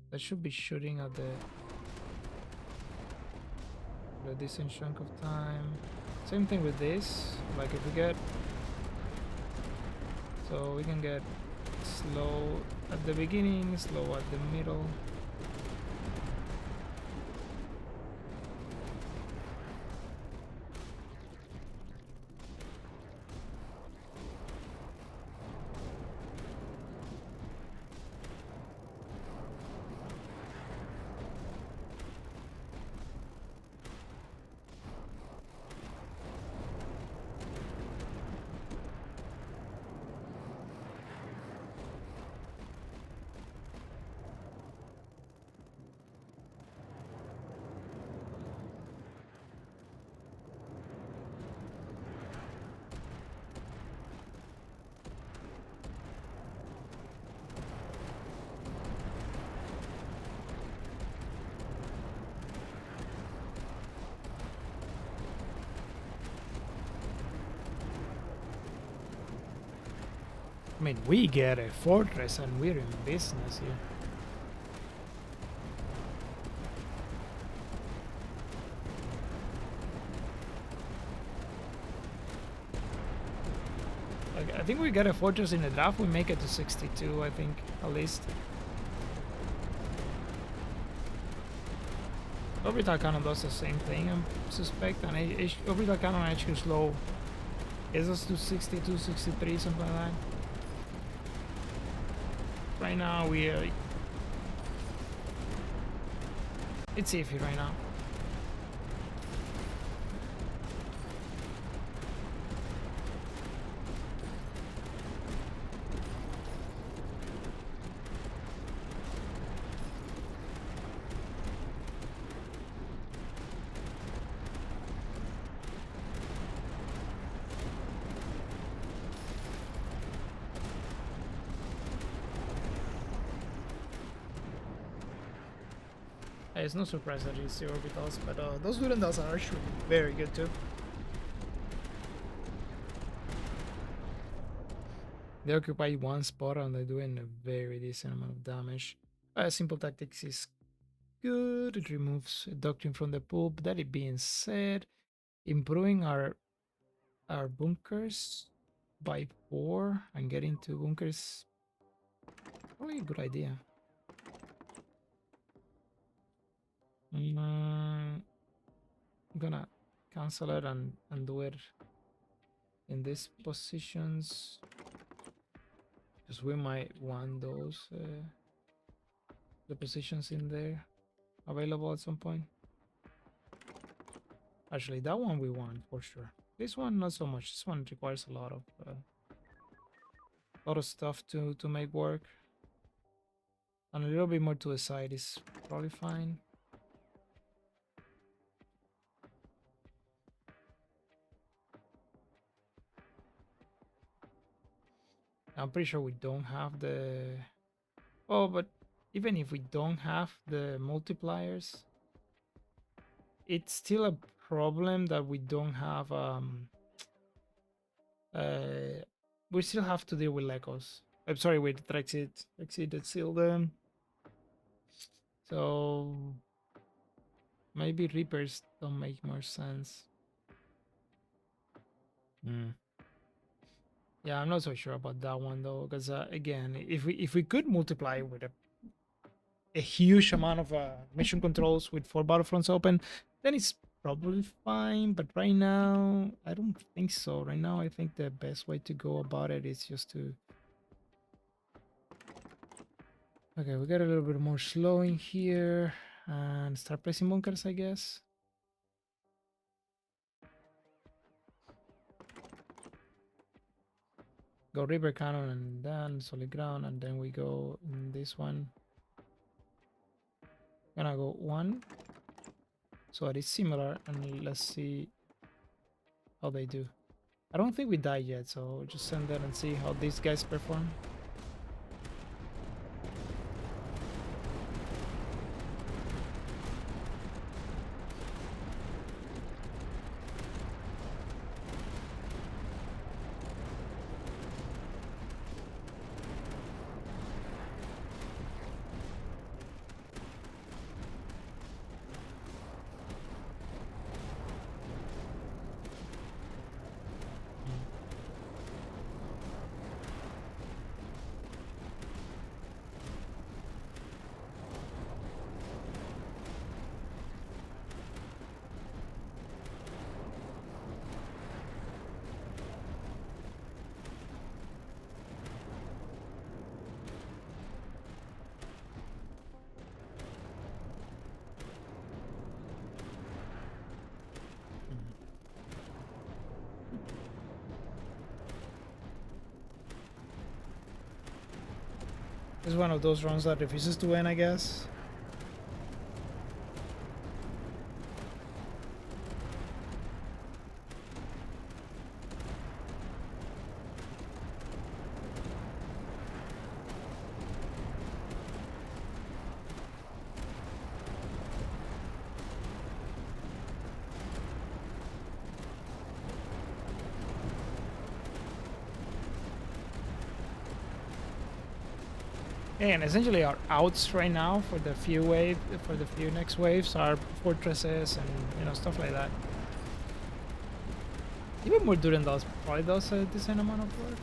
That should be shooting at the decent chunk of time. Same thing with this. Like if we get, so we can get slow at the beginning, slow at the middle. I mean, we get a fortress and we're in business here. Like, I think we get a fortress in the draft. We make it to 62, I think, at least. Orbital Cannon does the same thing, I suspect, and Orbital Cannon HQ slow is us to 62, 63, something like that. Right now, we are... It's iffy right now. It's no surprise that it's the orbitals, but those Durandals are actually very good too. They occupy one spot and they're doing a very decent amount of damage. Simple Tactics is good. It removes a doctrine from the pool. But that being said, improving our bunkers by 4 and getting 2 bunkers probably a good idea. I'm gonna cancel it and do it in these positions because we might want those the positions in there available at some point. Actually, that one we want for sure. This one not so much. This one requires a lot of stuff to make work, and a little bit more to the side is probably fine. I'm pretty sure we don't have the... Oh, but even if we don't have the multipliers, it's still a problem that we don't have... we still have to deal with Lecos. I'm sorry, with Threxid. Threxid is still them. So maybe Reapers don't make more sense. Yeah, I'm not so sure about that one though, because again, if we could multiply with a huge amount of mission controls with 4 battlefronts open, then it's probably fine. But right now, I don't think so. Right now, I think the best way to go about it is just to... Okay, we got a little bit more slow in here and start placing bunkers, I guess. Go river cannon and then solid ground, and then we go in this one. Gonna go 1. So it is similar, and let's see how they do. I don't think we died yet, so just send that and see how these guys perform. It's one of those runs that refuses to end, I guess. And essentially our outs right now for the few next waves are fortresses and stuff like that. Even more Duran probably does a decent amount of work.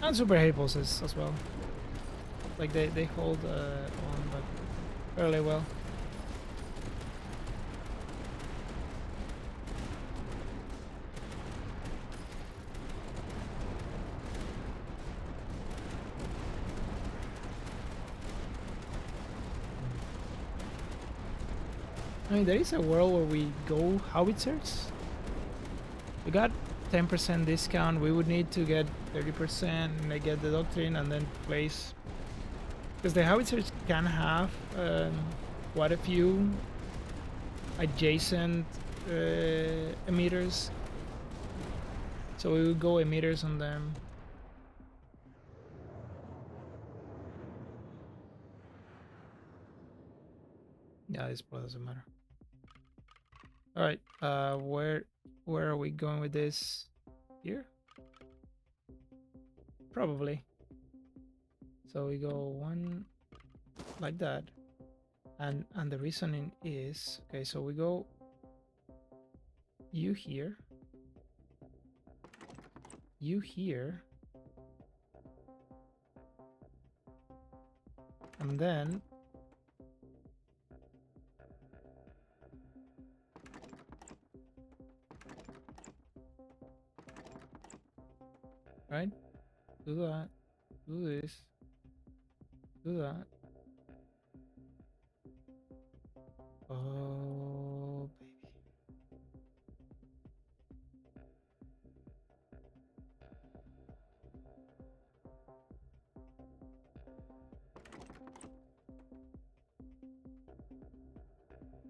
And super heavy pulses as well. Like they hold on but fairly well. I mean, there is a world where we go howitzers. We got 10% discount. We would need to get 30% and get the doctrine and then place. Because the howitzers can have quite a few adjacent emitters. So we would go emitters on them. Yeah, this probably doesn't matter. All right, where are we going with this? Here? Probably. So we go 1 like that, and the reasoning is okay. So we go you here, and then right? Do that. Do this. Do that. Oh, baby.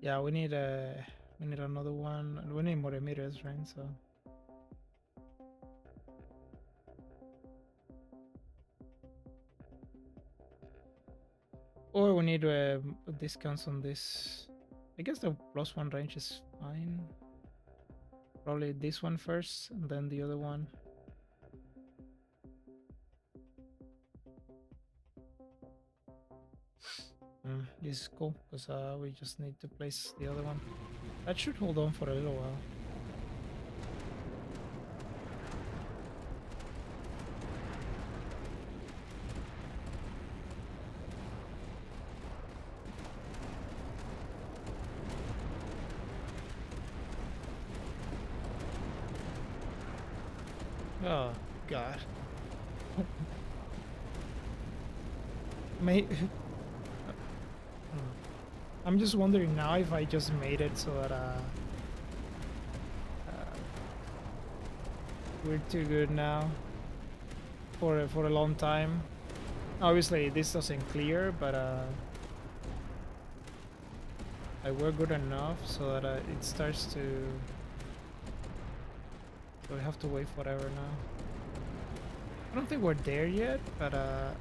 Yeah, we need another one. We need more emitters, right? So. Or we need discounts on this. I guess the +1 range is fine. Probably this one first, and then the other one. This is cool, because we just need to place the other one. That should hold on for a little while. Oh, God. I'm just wondering now if I just made it so that we're too good now for a long time. Obviously, this doesn't clear, but like we're good enough so that it starts to. So we have to wait forever now. I don't think we're there yet, but I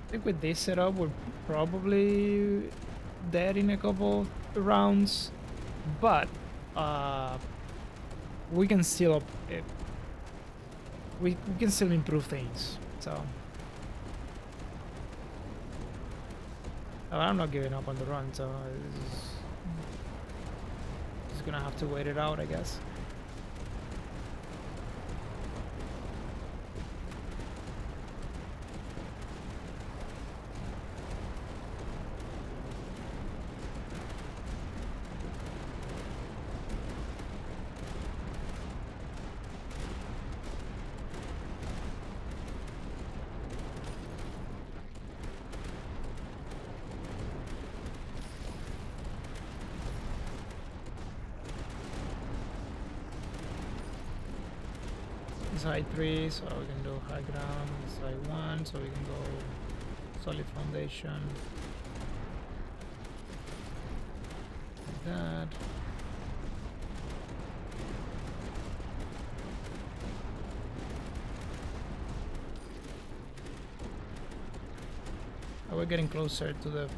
think with this setup we're probably dead in a couple rounds, but we can still we can still improve things. So I'm not giving up on the run, so just gonna have to wait it out, I guess. Side 3, so we can do high ground. Side 1, so we can go solid foundation. Like that. We're getting closer to the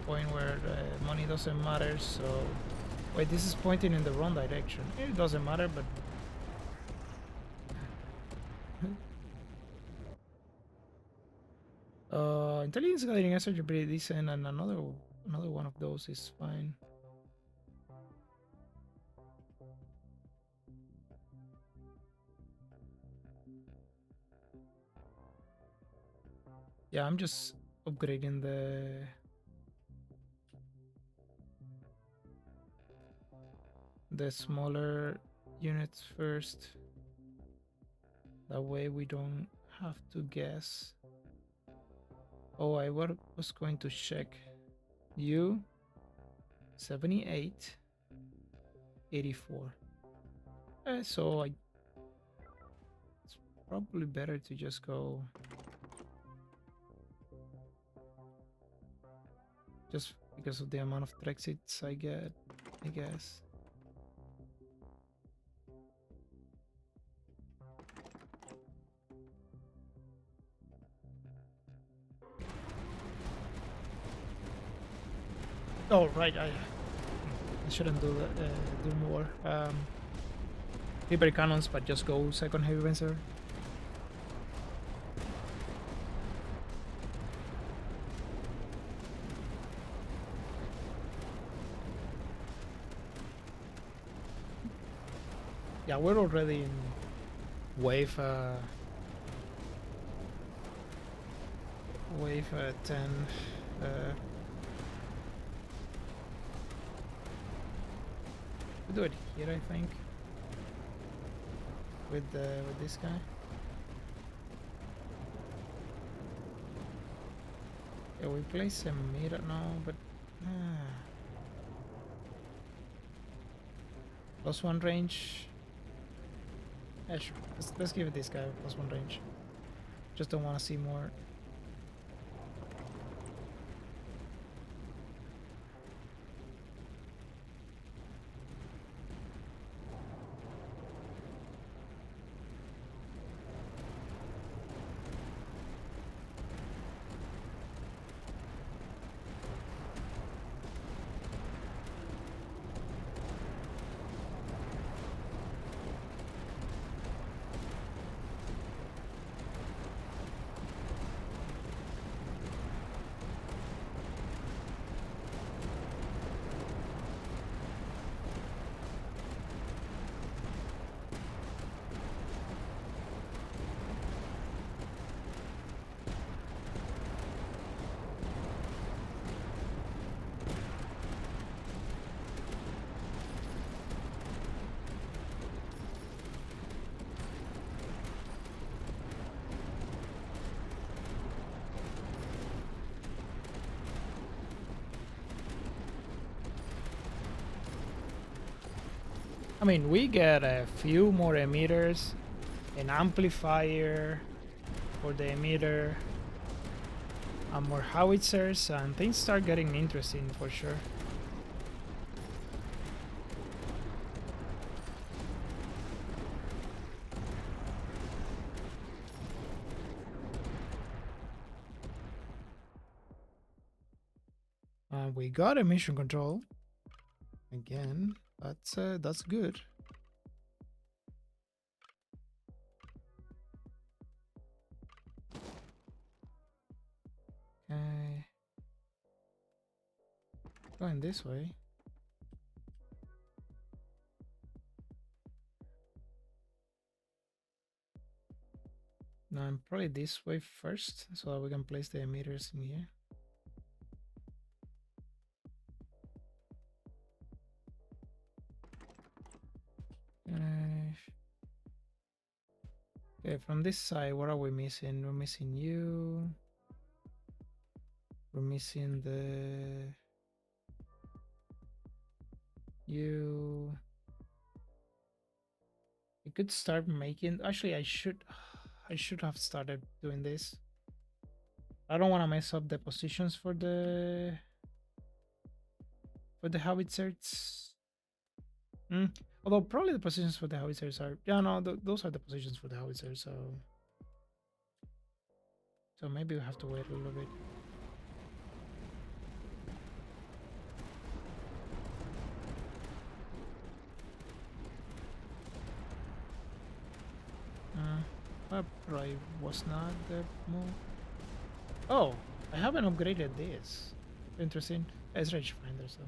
point where money doesn't matter. So wait, this is pointing in the wrong direction. It doesn't matter, but intelligence gathering is actually pretty decent, and another one of those is fine. Yeah, I'm just upgrading the smaller units first. That way we don't have to guess. Oh, I was going to check you 78 84. So it's probably better to just go just because of the amount of Threxids I get, I guess. Oh right, I shouldn't do that. Do more hyper cannons, but just go second heavy fencer. Yeah, we're already in wave 10. We do it here, I think, with this guy. Yeah, we place a mirror now, but +1 range. Yeah, sure. Let's give it this guy +1 range. Just don't want to see more. I mean, we get a few more emitters, an amplifier for the emitter, and more howitzers, and things start getting interesting for sure. We got emission control again. That's good. Okay, going this way. No, I'm probably this way first, so that we can place the emitters in here. Okay, from this side, what are we missing? We're missing you. We're missing you. We could start making. Actually, I should have started doing this. I don't want to mess up the positions for the howitzers. Although probably the positions for the howitzers are, yeah, no, those are the positions for the howitzers. So maybe we have to wait a little bit. That probably was not the move. Oh, I haven't upgraded this. Interesting. It's rangefinder, so.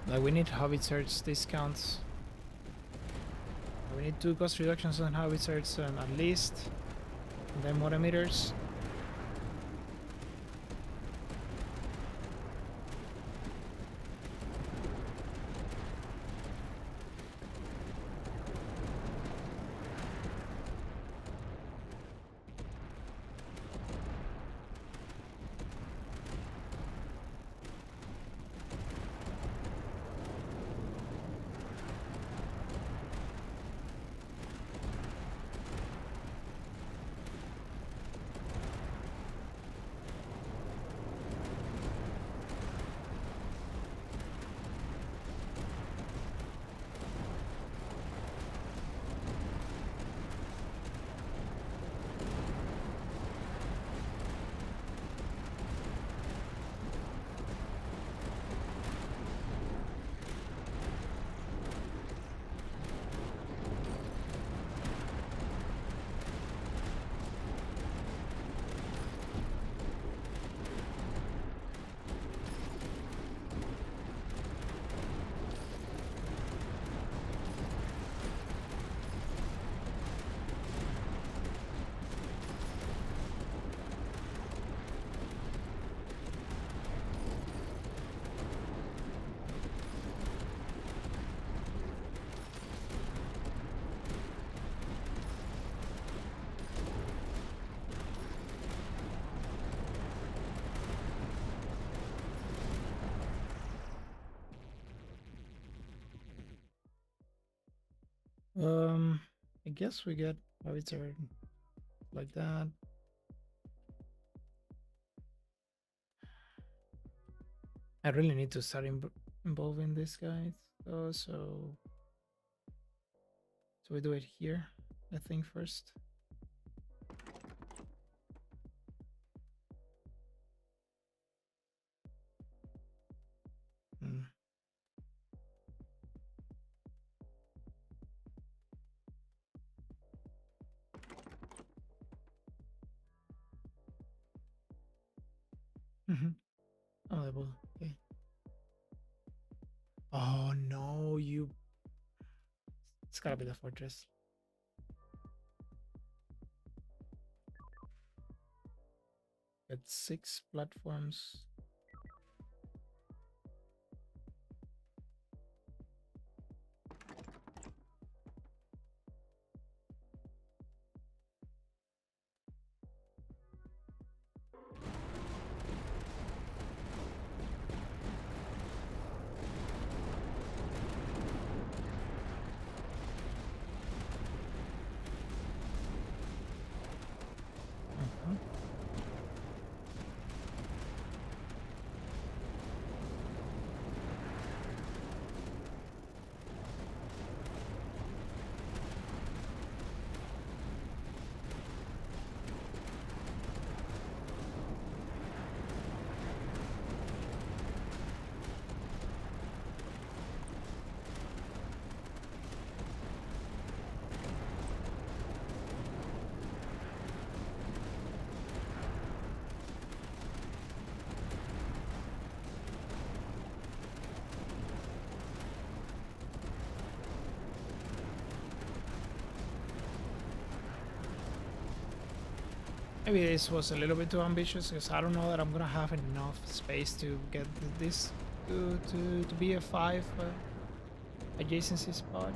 Like we need howitzers discounts. We need 2 cost reductions on howitzers and at least, and then more emitters. I guess we get howitzer like that. I really need to start involving these guys. So we do it here, I think, first. Oh, okay. Oh no, you. It's gotta be the fortress. Got 6 platforms. Maybe this was a little bit too ambitious because I don't know that I'm gonna have enough space to get this to be a 5 adjacency spot.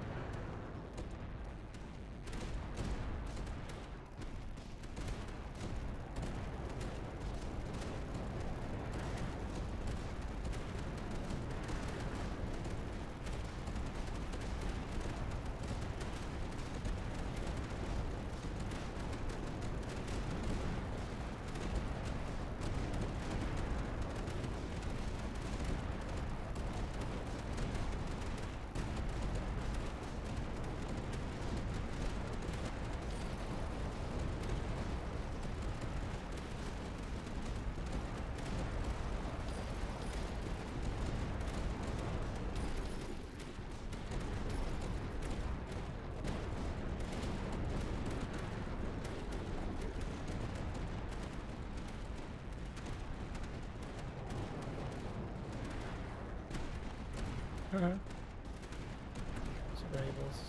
Variables.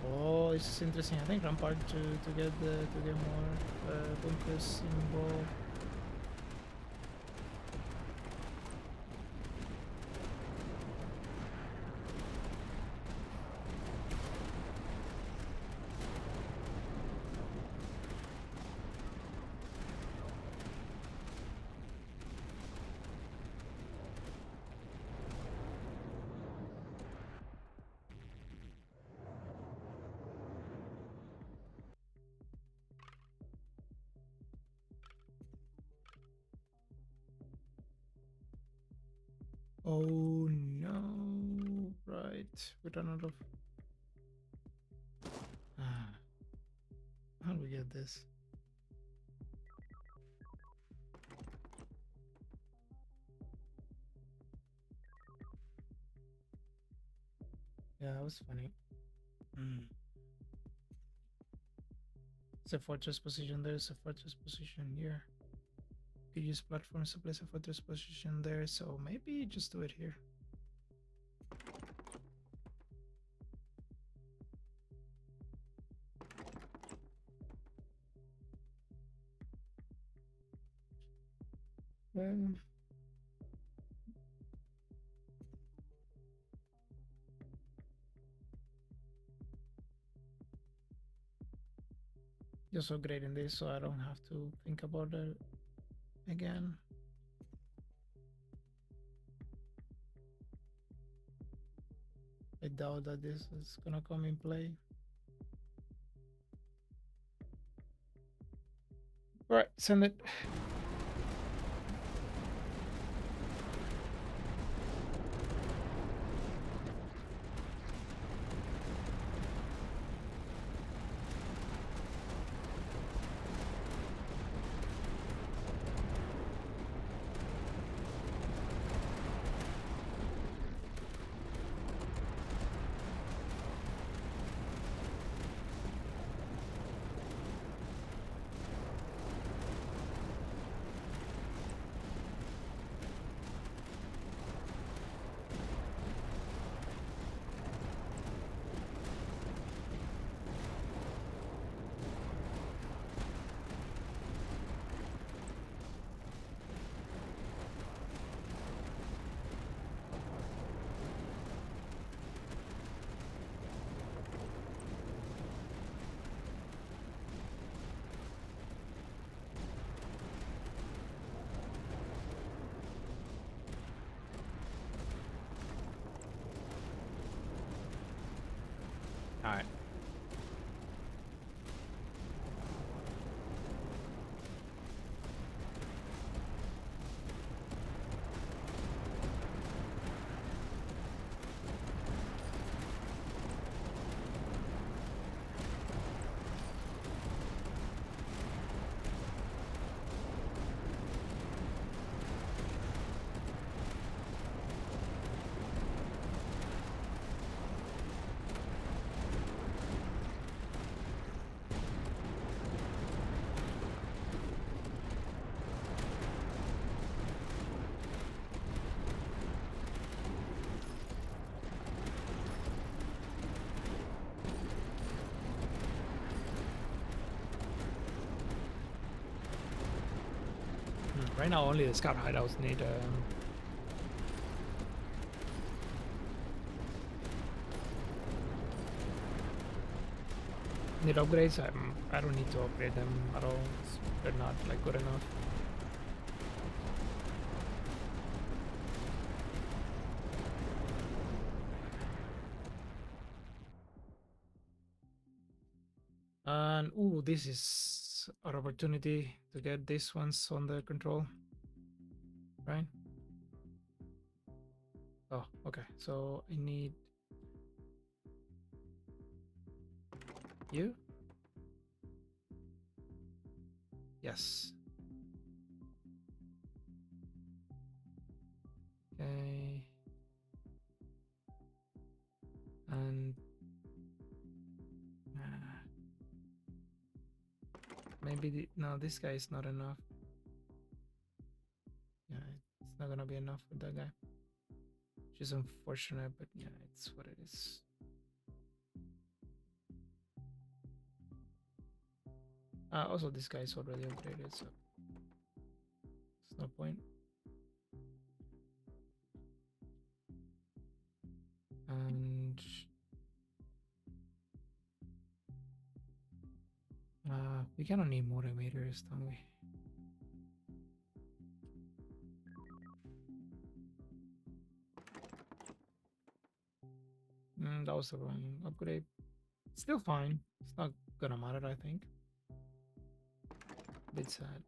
Oh, this is interesting. I think Rampart to get more bunkers involved. Oh no, right. We run out of. How do we get this? Yeah, that was funny. It's a fortress position there, it's a fortress position here. Could use platforms to place a fortress position there, so maybe just do it here. Just upgrading this so I don't have to think about it again. I doubt that this is gonna come in play. All right, send it. All right. Right now, only the scout hideouts need upgrades. I don't need to upgrade them at all. They're not like good enough. And ooh, this is an opportunity to get these ones under control, right? Oh, okay. So I need you. Yes. Okay. And maybe no, this guy is not enough. Yeah, it's not gonna be enough with that guy. Which is unfortunate, but yeah, it's what it is. Also, this guy is already upgraded, so there's no point. And we cannot need more emitters, don't we? That was the wrong upgrade. Still fine. It's not gonna matter, I think. Bit sad.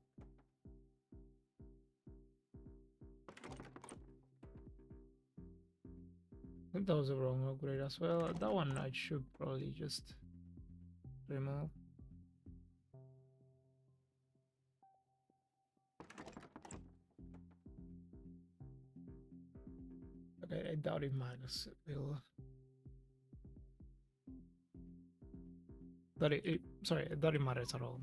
I think that was the wrong upgrade as well. That one I should probably just remove. Okay, I doubt it matters. Sorry, I doubt it matters at all.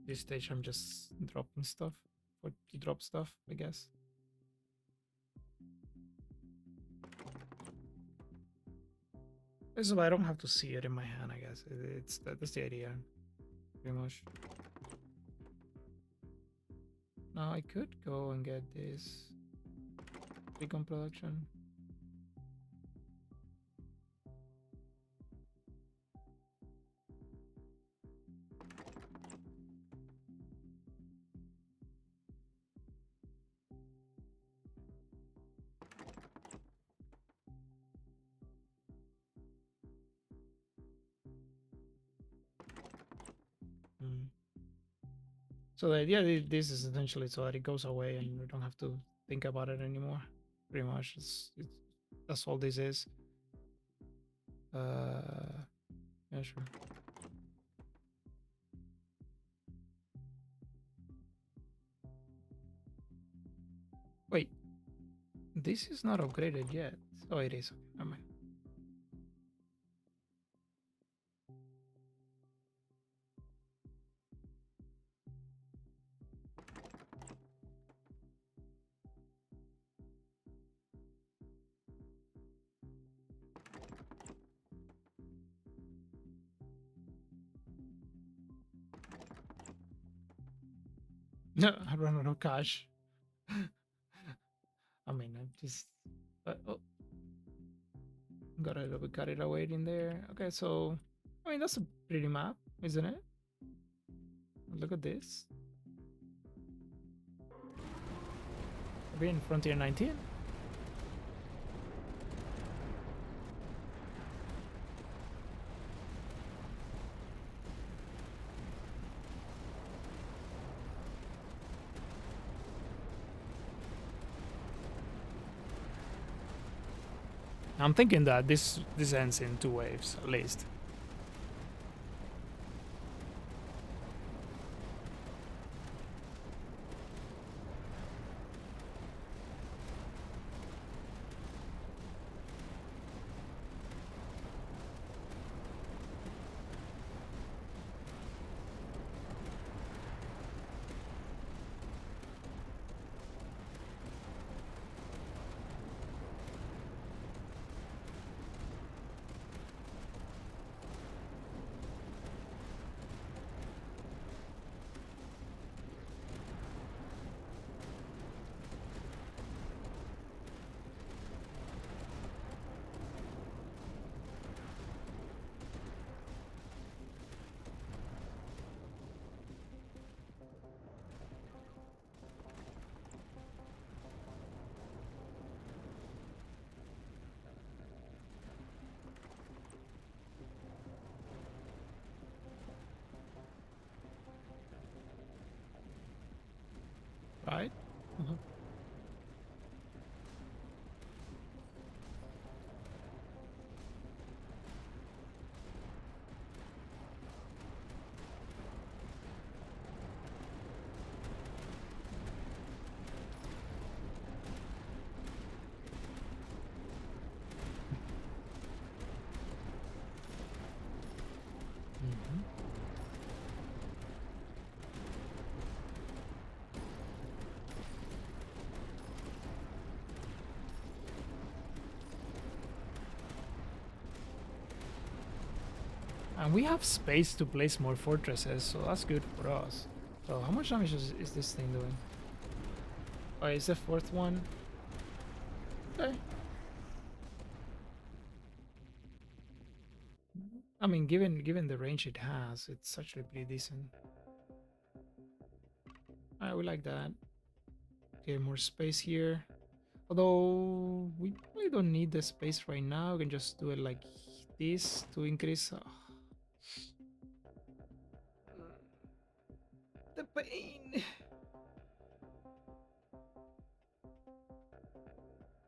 This stage I'm just dropping stuff for to drop stuff, I guess. This is why I don't have to see it in my hand, I guess. That's the idea, pretty much. Now I could go and get this beacon production. So the idea this is essentially so that it goes away and we don't have to think about it anymore. Pretty much, that's all this is. Yeah, sure. Wait, this is not upgraded yet. Oh, it is. Okay, never mind. No, I run out of cash. I mean, I just oh, got a little bit carried away in there. Okay, so I mean that's a pretty map, isn't it? Look at this. Are we in Frontier 19? I'm thinking that this ends in 2 waves at least. Uh-huh. Mhm. And we have space to place more fortresses, so that's good for us. So how much damage is this thing doing? Oh, it's the fourth one. Okay. I mean, given the range it has, it's actually pretty decent. I would like that. Okay, more space here. Although we probably don't need the space right now. We can just do it like this to increase the pain.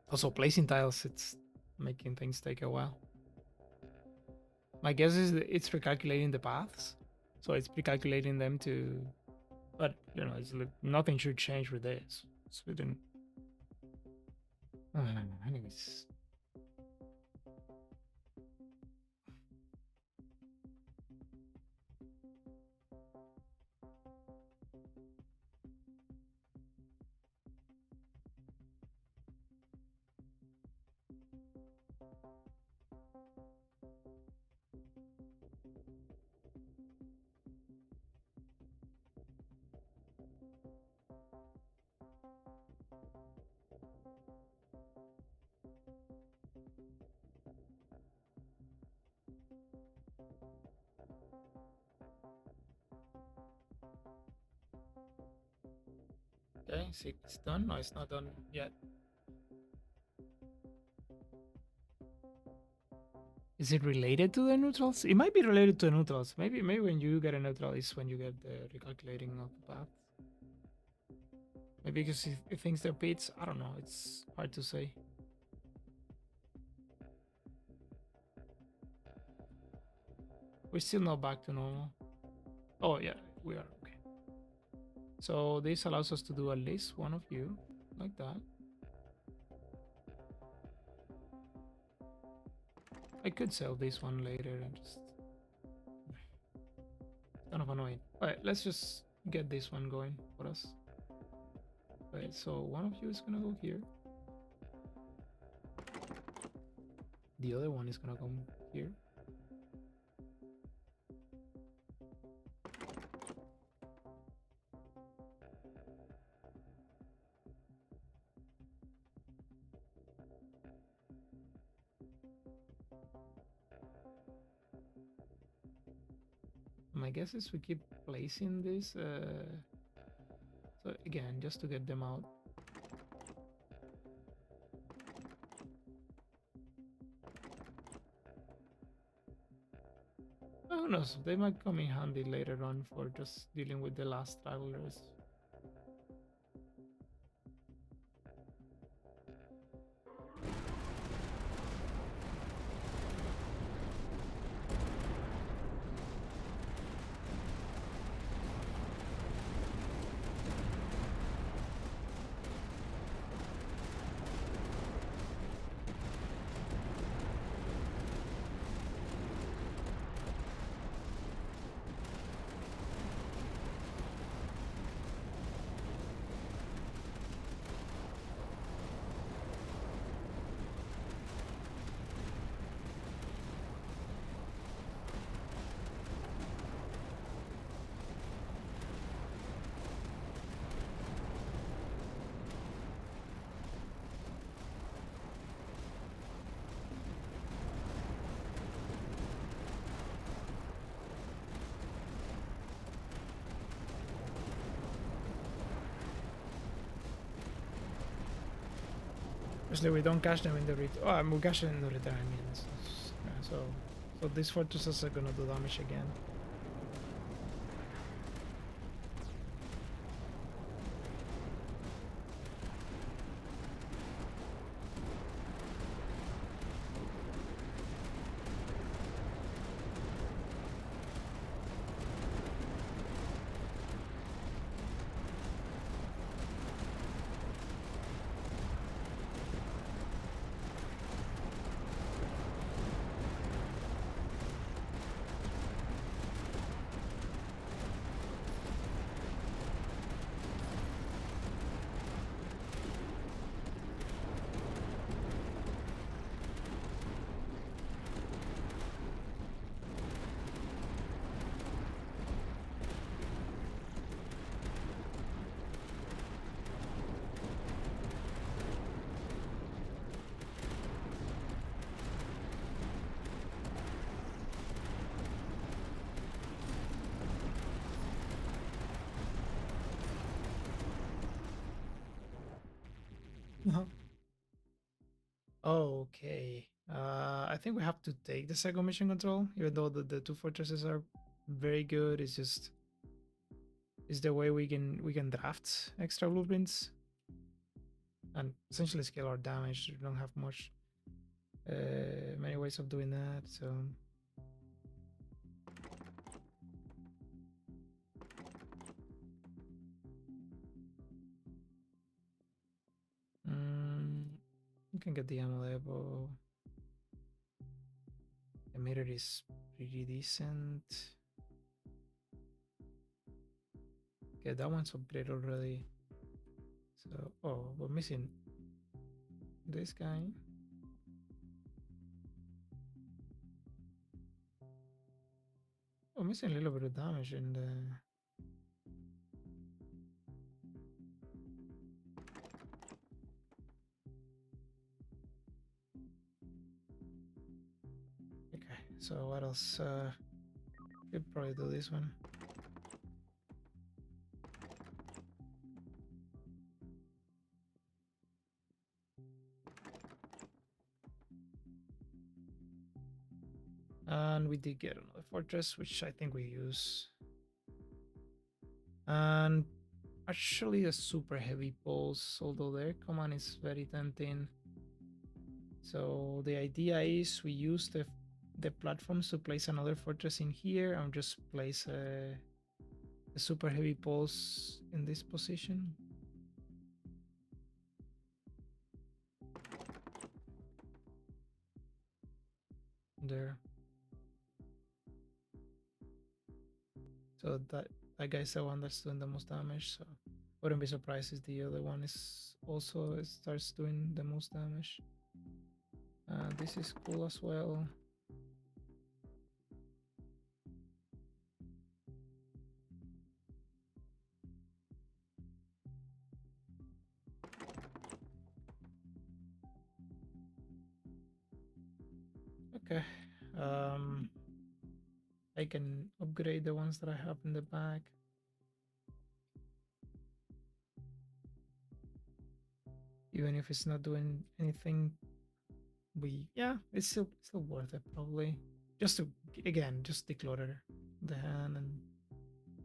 Also, placing tiles, it's making things take a while. My guess is that it's recalculating the paths, so it's recalculating them to. But you know, it's nothing should change with this. So we didn't. Anyways. Okay, see, it's done. No, it's not done yet. Is it related to the neutrals? It might be related to the neutrals. Maybe when you get a neutral is when you get the recalculating of the path. Maybe because it thinks they're pits. I don't know. It's hard to say. We're still not back to normal. Oh yeah, we are. Okay. So this allows us to do at least one of you, like that. I could sell this one later and just kind of annoying. Alright, let's just get this one going for us. Alright, so one of you is gonna go here. The other one is gonna come here. My guess is we keep placing this. So again, just to get them out. Who knows? They might come in handy later on for just dealing with the last travelers. Obviously, we don't cash them in the return. Oh, we cash them in the return. I mean, so these fortresses are gonna do damage again. Uh-huh. Okay. I think we have to take the second mission control, even though the two fortresses are very good. It's the way we can draft extra blueprints and essentially scale our damage. We don't have many ways of doing that. So you can get the ammo depot. The meter is pretty decent. Okay, that one's upgraded already. So, oh, we're missing this guy. We're missing a little bit of damage in the... Okay, so what else? We'll probably do this one. And we did get another fortress, which I think we use. And actually a super heavy pulse, although their command is very tempting. So the idea is we use the platforms to place another fortress in here and just place a super heavy pulse in this position. There. So that guy's the one that's doing the most damage, so wouldn't be surprised if the other one is also starts doing the most damage. This is cool as well. Okay. I can upgrade the ones that I have in the back. Even if it's not doing anything, it's still worth it probably. Just to again just declutter the hand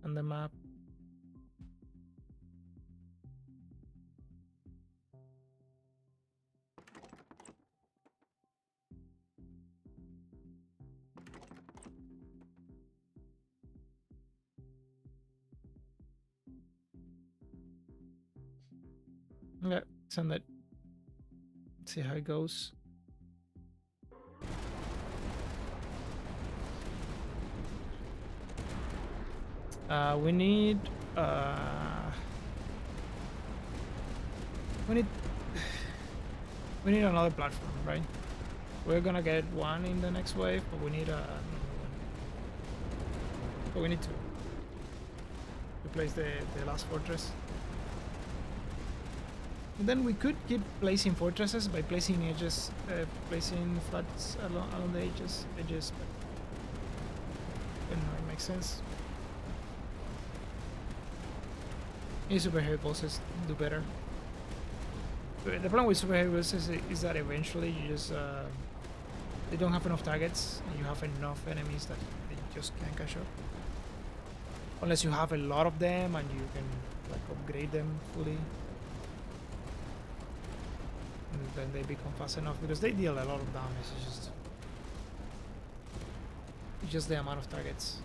and the map. Yeah, send it. See how it goes. We need we need another platform, right? We're gonna get one in the next wave, but we need another one. But we need to replace the last fortress. And then we could keep placing fortresses by placing edges, placing flats along the edges, but it makes sense. Any super heavy bosses do better. But the problem with super heavy bosses is that eventually you just they don't have enough targets, and you have enough enemies that they just can't catch up. Unless you have a lot of them and you can like upgrade them fully. And then they become fast enough because they deal a lot of damage. It's just the amount of targets.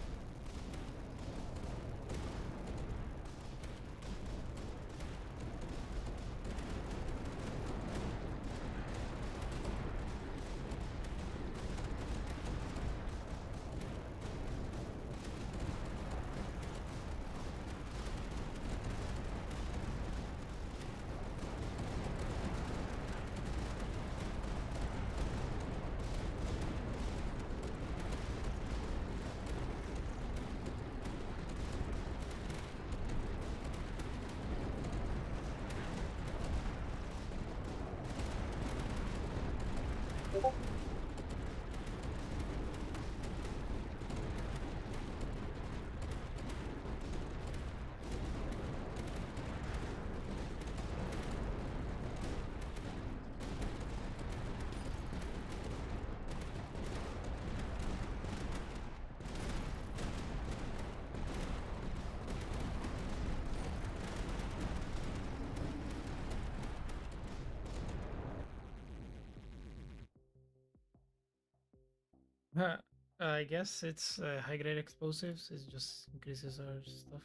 I guess it's high-grade explosives. It just increases our stuff.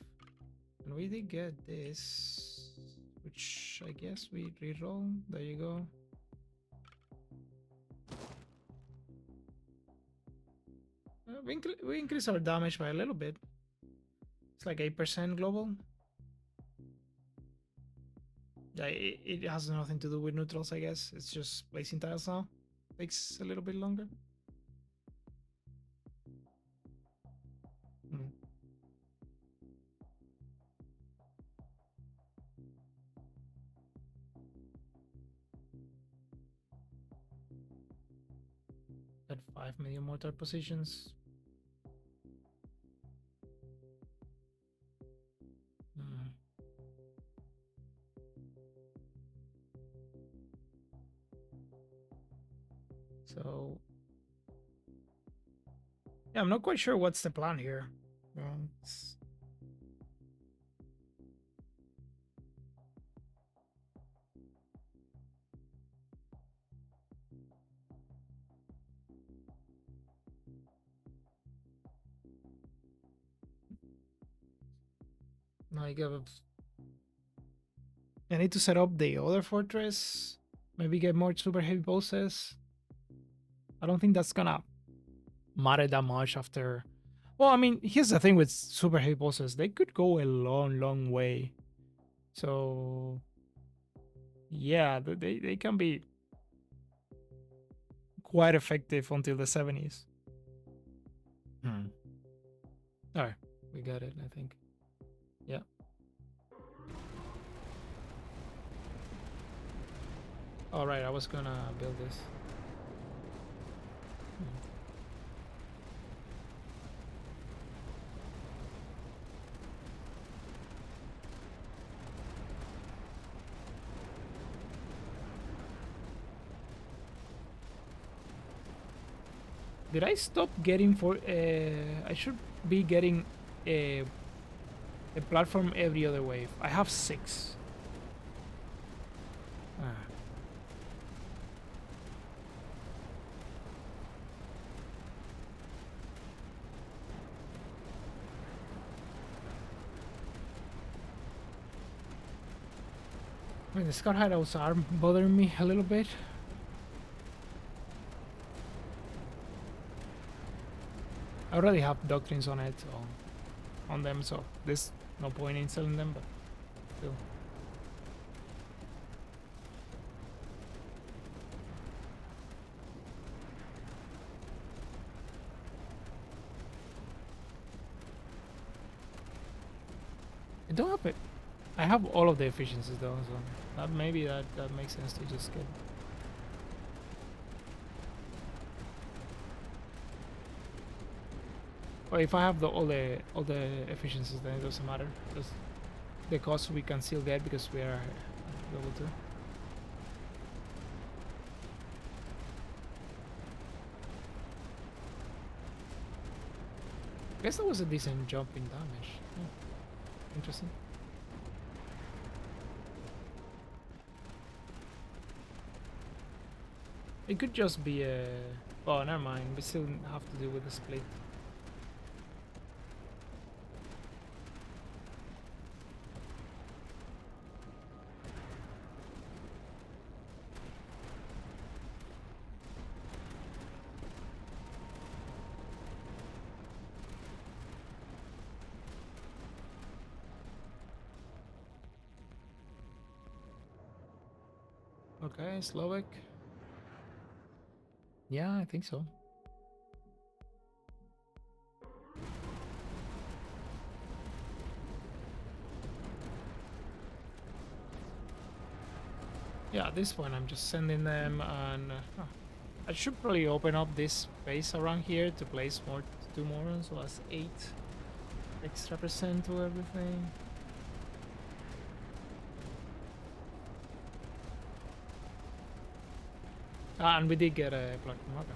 And we did get this, which I guess we reroll. There you go. We increase our damage by a little bit. It's like 8% global. Yeah, it has nothing to do with neutrals, I guess. It's just placing tiles now. Takes a little bit longer. Hmm. Got 5 million mortar positions. Hmm. So yeah, I'm not quite sure what's the plan here. It's... Now I need to set up the other fortress. Maybe get more super heavy bosses. I don't think that's gonna matter that much after. Well, I mean, here's the thing with super heavy bosses. They could go a long, long way. So yeah, they can be quite effective until the 70s. Hmm. All right, we got it, I think. Yeah. All right, I was gonna build this. Did I stop getting for? I should be getting a platform every other wave. I have 6. Ah. I mean, the Scar hideouts are bothering me a little bit. I already have doctrines on it, on them, so there's no point in selling them, but still. I don't have it. I have all of the efficiencies though, so that maybe that makes sense to just get. Or if I have all the efficiencies, then it doesn't matter. Because the cost we can still get because we are level 2. I guess that was a decent jump in damage. Yeah. Interesting. It could just be a... Oh, never mind. We still have to deal with the split. Okay, Slovak. Yeah, I think so. Yeah, at this point I'm just sending them, and I should probably open up this space around here to place more 2 more, so that's 8 extra percent to everything. And we did get a Black Marker.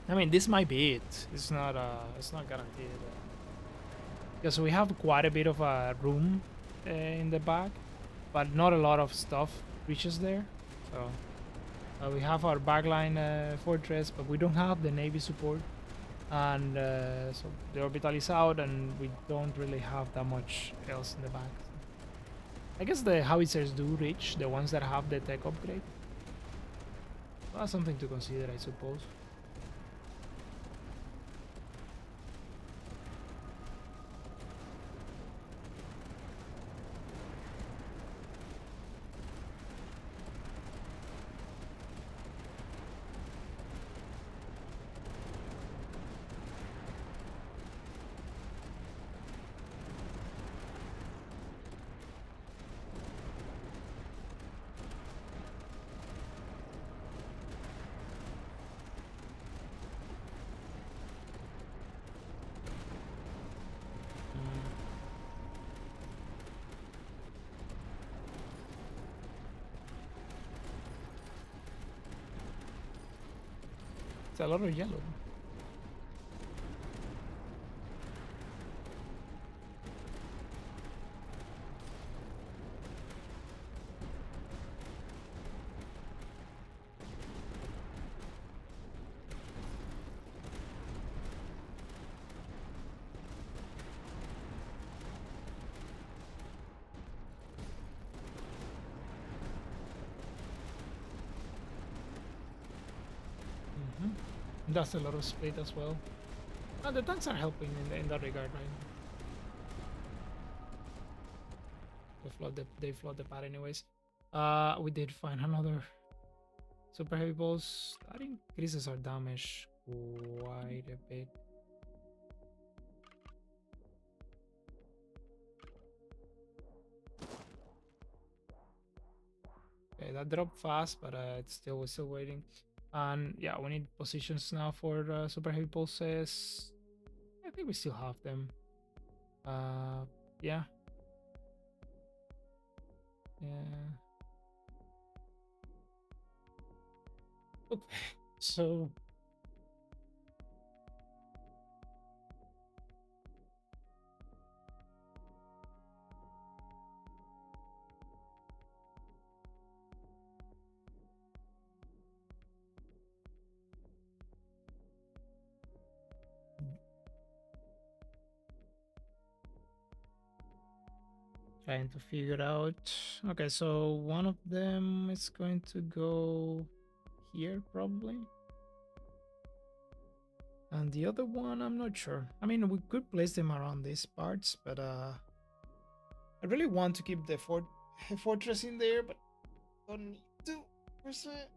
I mean, this might be it. It's not guaranteed. Because we have quite a bit of room in the back, but not a lot of stuff reaches there. So we have our backline fortress, but we don't have the navy support, and so the orbital is out, and we don't really have that much else in the back. I guess the howitzers do reach, the ones that have the tech upgrade. That's something to consider, I suppose. It's a lot of yellow. That's a lot of split as well. And the tanks are helping in that regard, right? They flood the pad anyways. We did find another super heavy balls. That increases our damage quite a bit. Okay, that dropped fast, but we're still waiting. And yeah, we need positions now for super heavy pulses. I think we still have them. Yeah. Yeah. Okay. So trying to figure out. Okay, so one of them is going to go here probably. And the other one, I'm not sure. I mean, we could place them around these parts, but I really want to keep the fortress in there, but don't need to. Percent.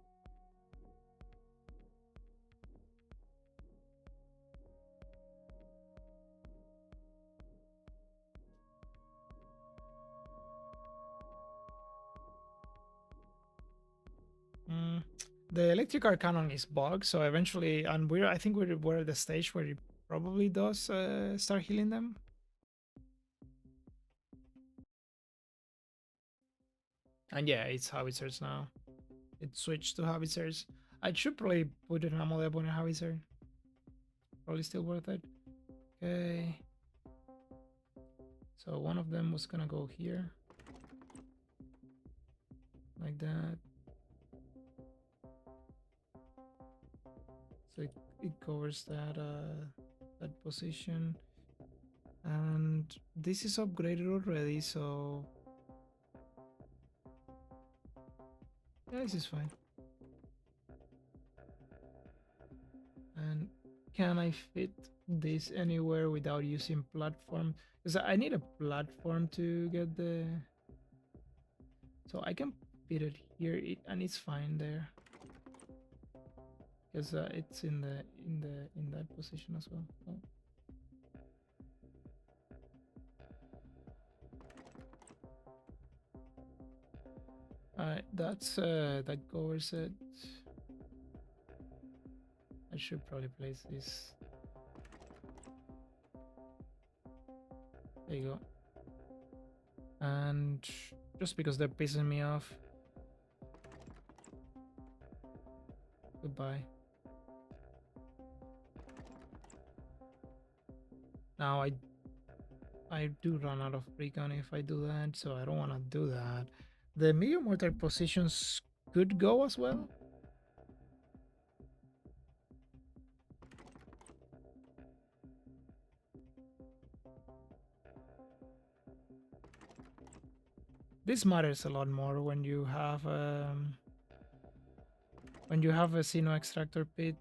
The electrical cannon is bugged, so eventually, and I think we're at the stage where it probably does start healing them. And yeah, it's howitzers now. It switched to howitzers. I should probably put an ammo on a howitzer. Probably still worth it. Okay. So one of them was gonna go here. Like that. So it covers that position. And this is upgraded already, so yeah, this is fine. And can I fit this anywhere without using platform? Because I need a platform to get the. So I can fit it here, and it's fine there. Because it's in that position as well. Oh. Alright, that covers it. I should probably place this. There you go. And just because they're pissing me off. Goodbye. Now I do run out of recon if I do that, so I don't want to do that. The medium mortar positions could go as well. This matters a lot more when you have a Sino extractor pit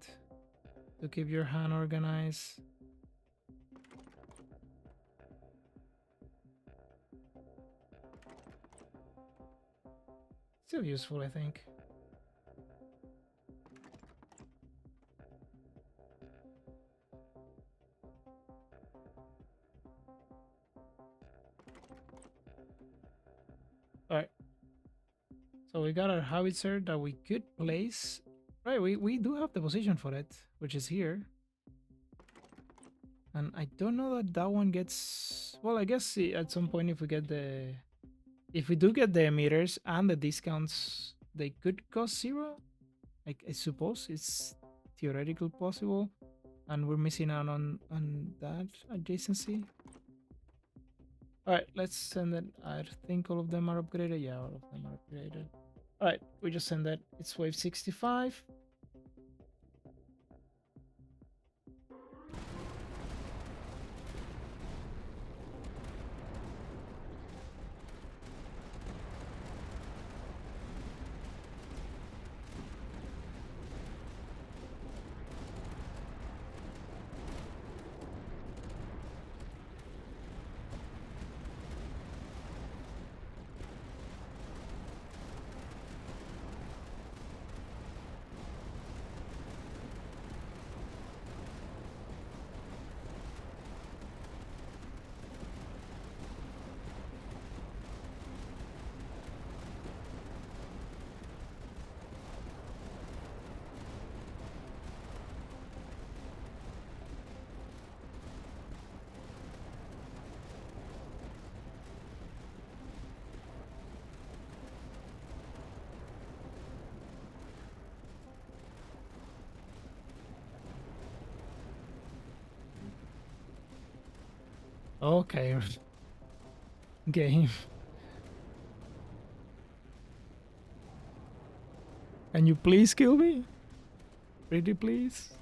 to keep your hand organized. Still useful, I think. Alright. So we got our howitzer that we could place. Right, we do have the position for it, which is here. And I don't know that that one gets... Well, I guess at some point if we get the... If we do get the emitters and the discounts, they could cost 0. I suppose it's theoretical possible. And we're missing out on that adjacency. Alright, let's send it. I think all of them are upgraded. Yeah, all of them are upgraded. Alright, we just send that. It's wave 65. Okay. Game. Can you please kill me? Pretty please?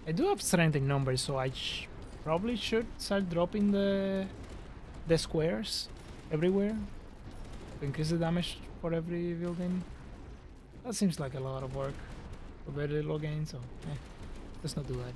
I do have strength in numbers, so I probably should start dropping the squares everywhere to increase the damage for every building. That seems like a lot of work for very little gain, so let's not do that.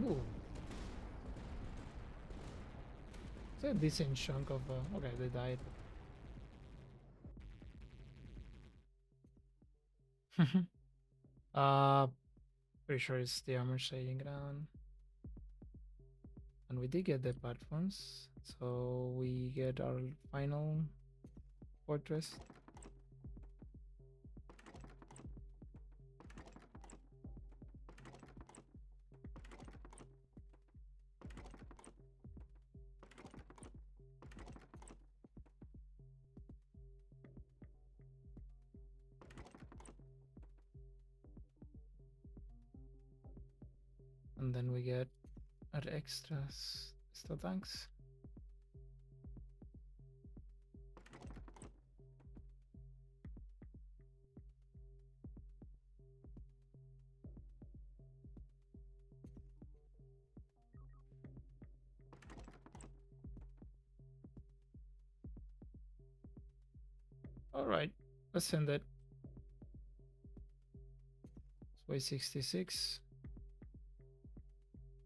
Ooh. It's a decent chunk of... okay, they died. uh, Pretty sure it's the armor shading ground. And we did get the platforms, so we get our final fortress. And then we get our extras, tanks. All right, let's send it. Way 66.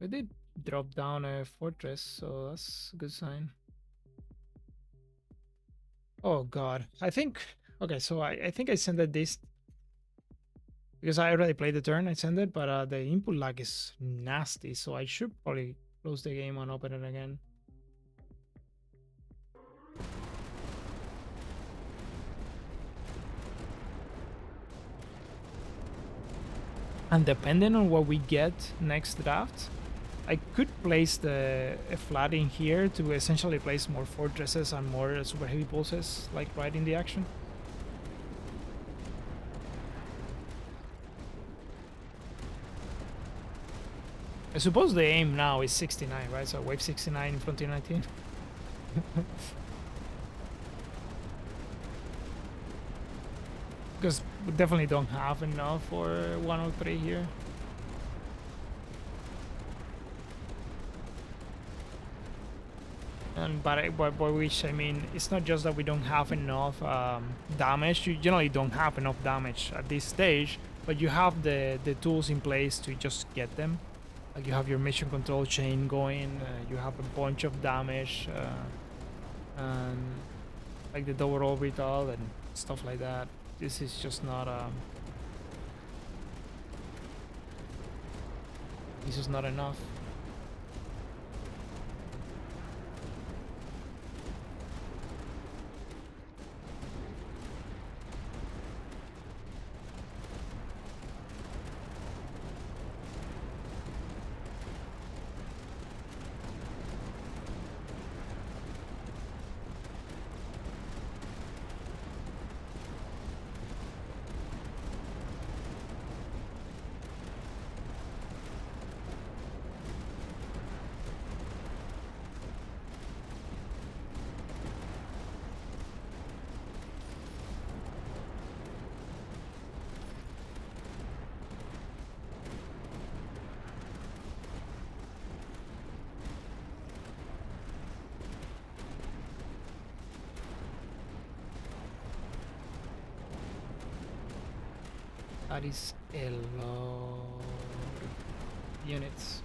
We did drop down a fortress, so that's a good sign. Oh god, I think. Okay, so I think I sent it this because I already played the turn. I sent it, but the input lag is nasty, so I should probably close the game and open it again. And depending on what we get next draft, I could place the a flat in here to essentially place more fortresses and more super heavy pulses, like right in the action. I suppose the aim now is 69, right? So wave 69 in Frontier 19. Because we definitely don't have enough for 103 here. And by which I mean, it's not just that we don't have enough damage. You generally don't have enough damage at this stage, but you have the tools in place to just get them. Like you have your mission control chain going, you have a bunch of damage, and like the double orbital and stuff like that. This is just not this is not enough. That is a lot of units.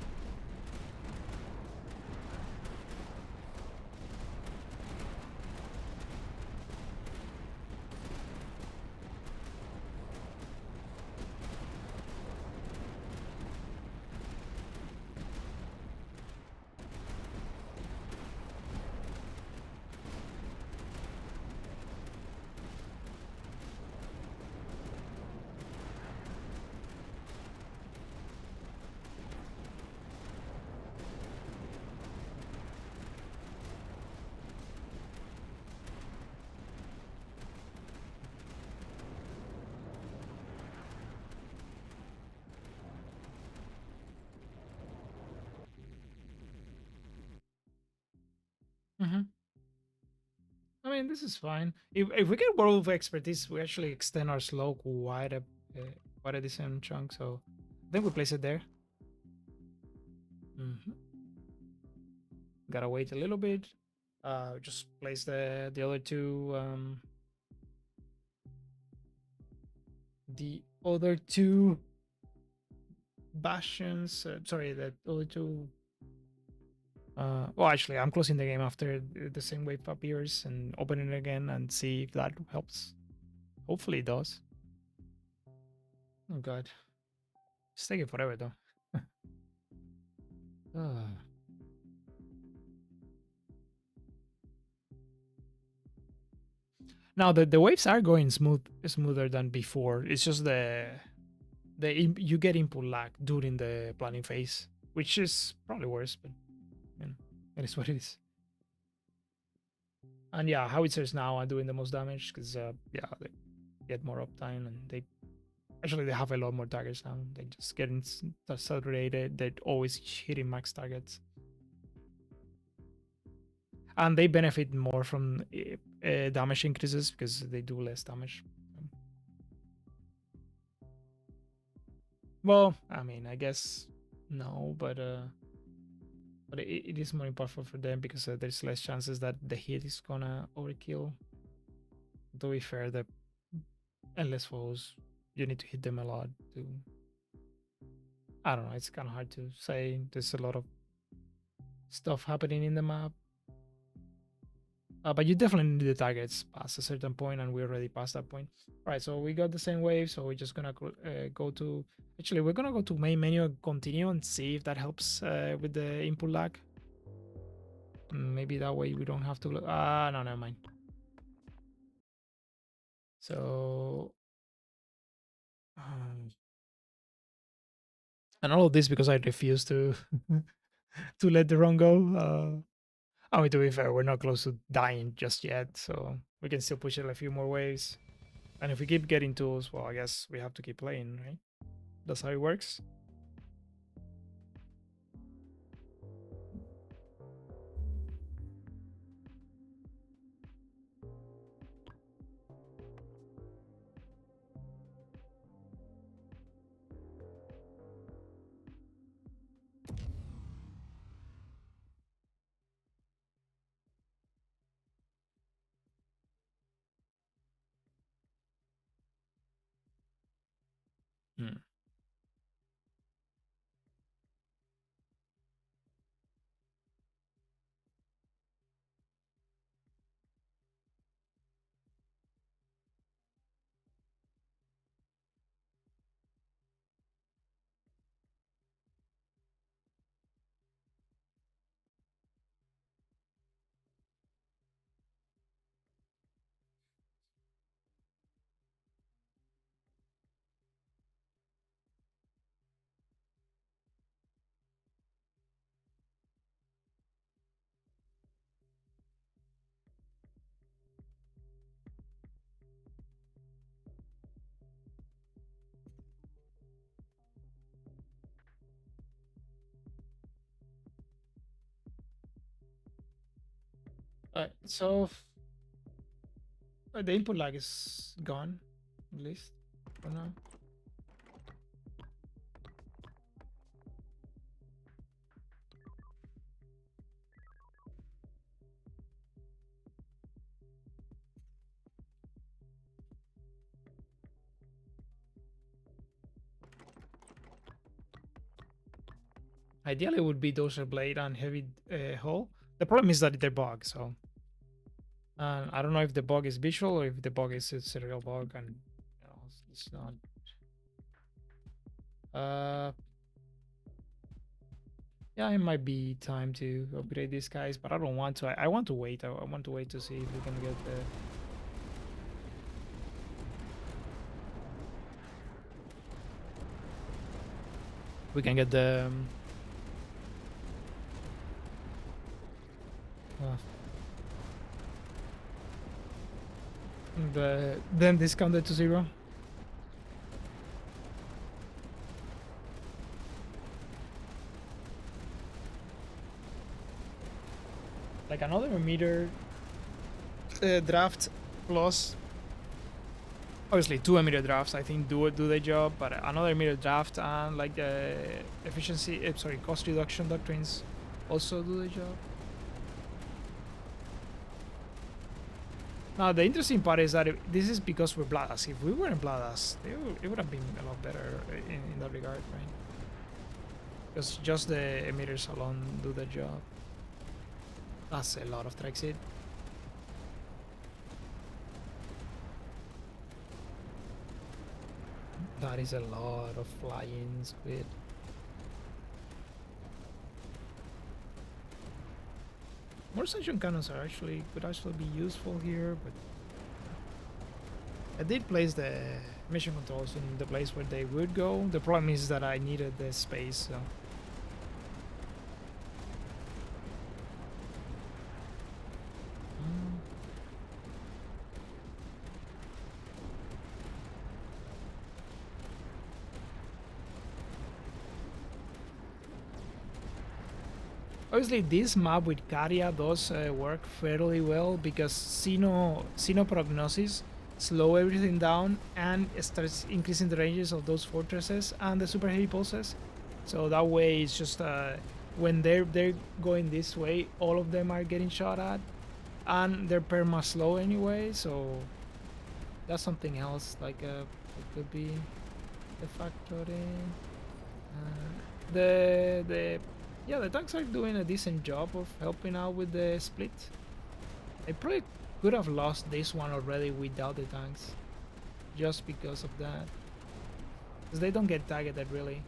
Mm-hmm. I mean, this is fine. If we get World of Expertise, we actually extend our slow quite a decent chunk. So I think we place it there. Mm-hmm. Gotta wait a little bit. Just place the other two the other two bastions. Sorry, the other two. Well, actually, I'm closing the game after the same wave appears and opening it again and see if that helps. Hopefully, it does. Oh god, it's taking forever though. Ah. Now the waves are going smoother than before. It's just you get input lag during the planning phase, which is probably worse, but you know, it is what it is. And yeah, howitzers now are doing the most damage because yeah, they get more uptime and they have a lot more targets now. They just getting saturated. They're always hitting max targets, and they benefit more from damage increases because they do less damage. Well, I mean, I guess no, but it is more impactful for them because there's less chances that the hit is gonna overkill To be fair, the endless foes, you need to hit them a lot to. I don't know. It's kind of hard to say. There's a lot of stuff happening in the map. But you definitely need the targets past a certain point, and we're already past that point. All right, so we got the same wave, so we're just gonna go to. Actually, we're gonna go to main menu and continue and see if that helps with the input lag. Maybe that way we don't have to look. No, never mind. So, and all of this because I refuse to to let the run go. I mean, to be fair, we're not close to dying just yet, so we can still push it a few more waves. And if we keep getting tools, well, I guess we have to keep playing, right? That's how it works. Hmm. So the input lag is gone, at least for now. Ideally, it would be Dozer Blade and Heavy Hull. The problem is that they're bugged, so I don't know if the bug is visual or if the bug is it's a real bug, and it's not. Yeah, it might be time to upgrade these guys, but I don't want to. I want to wait. I want to wait to see if we can get the. We can get them discounted to 0. Like another meter draft plus obviously 2 emitter drafts I think do their job, but another emitter draft and like the efficiency cost reduction doctrines also do the job. Now the interesting part is that this is because we're Vladask. If we weren't Vladask, it would have been a lot better in that regard, right? Because just the emitters alone do the job. That's a lot of Threxid. That is a lot of flying squid. More ascension cannons could actually be useful here, but I did place the mission controls in the place where they would go. The problem is that I needed the space, so. Obviously, this map with Caria does work fairly well because Sino Prognosis slow everything down and starts increasing the ranges of those fortresses and the super heavy pulses. So that way, it's just when they're going this way, all of them are getting shot at, and they're perma slow anyway. So That's something else, like it could be the factory. The yeah, the tanks are doing a decent job of helping out with the split. I probably could have lost this one already without the tanks, just because of that. Because they don't get targeted really.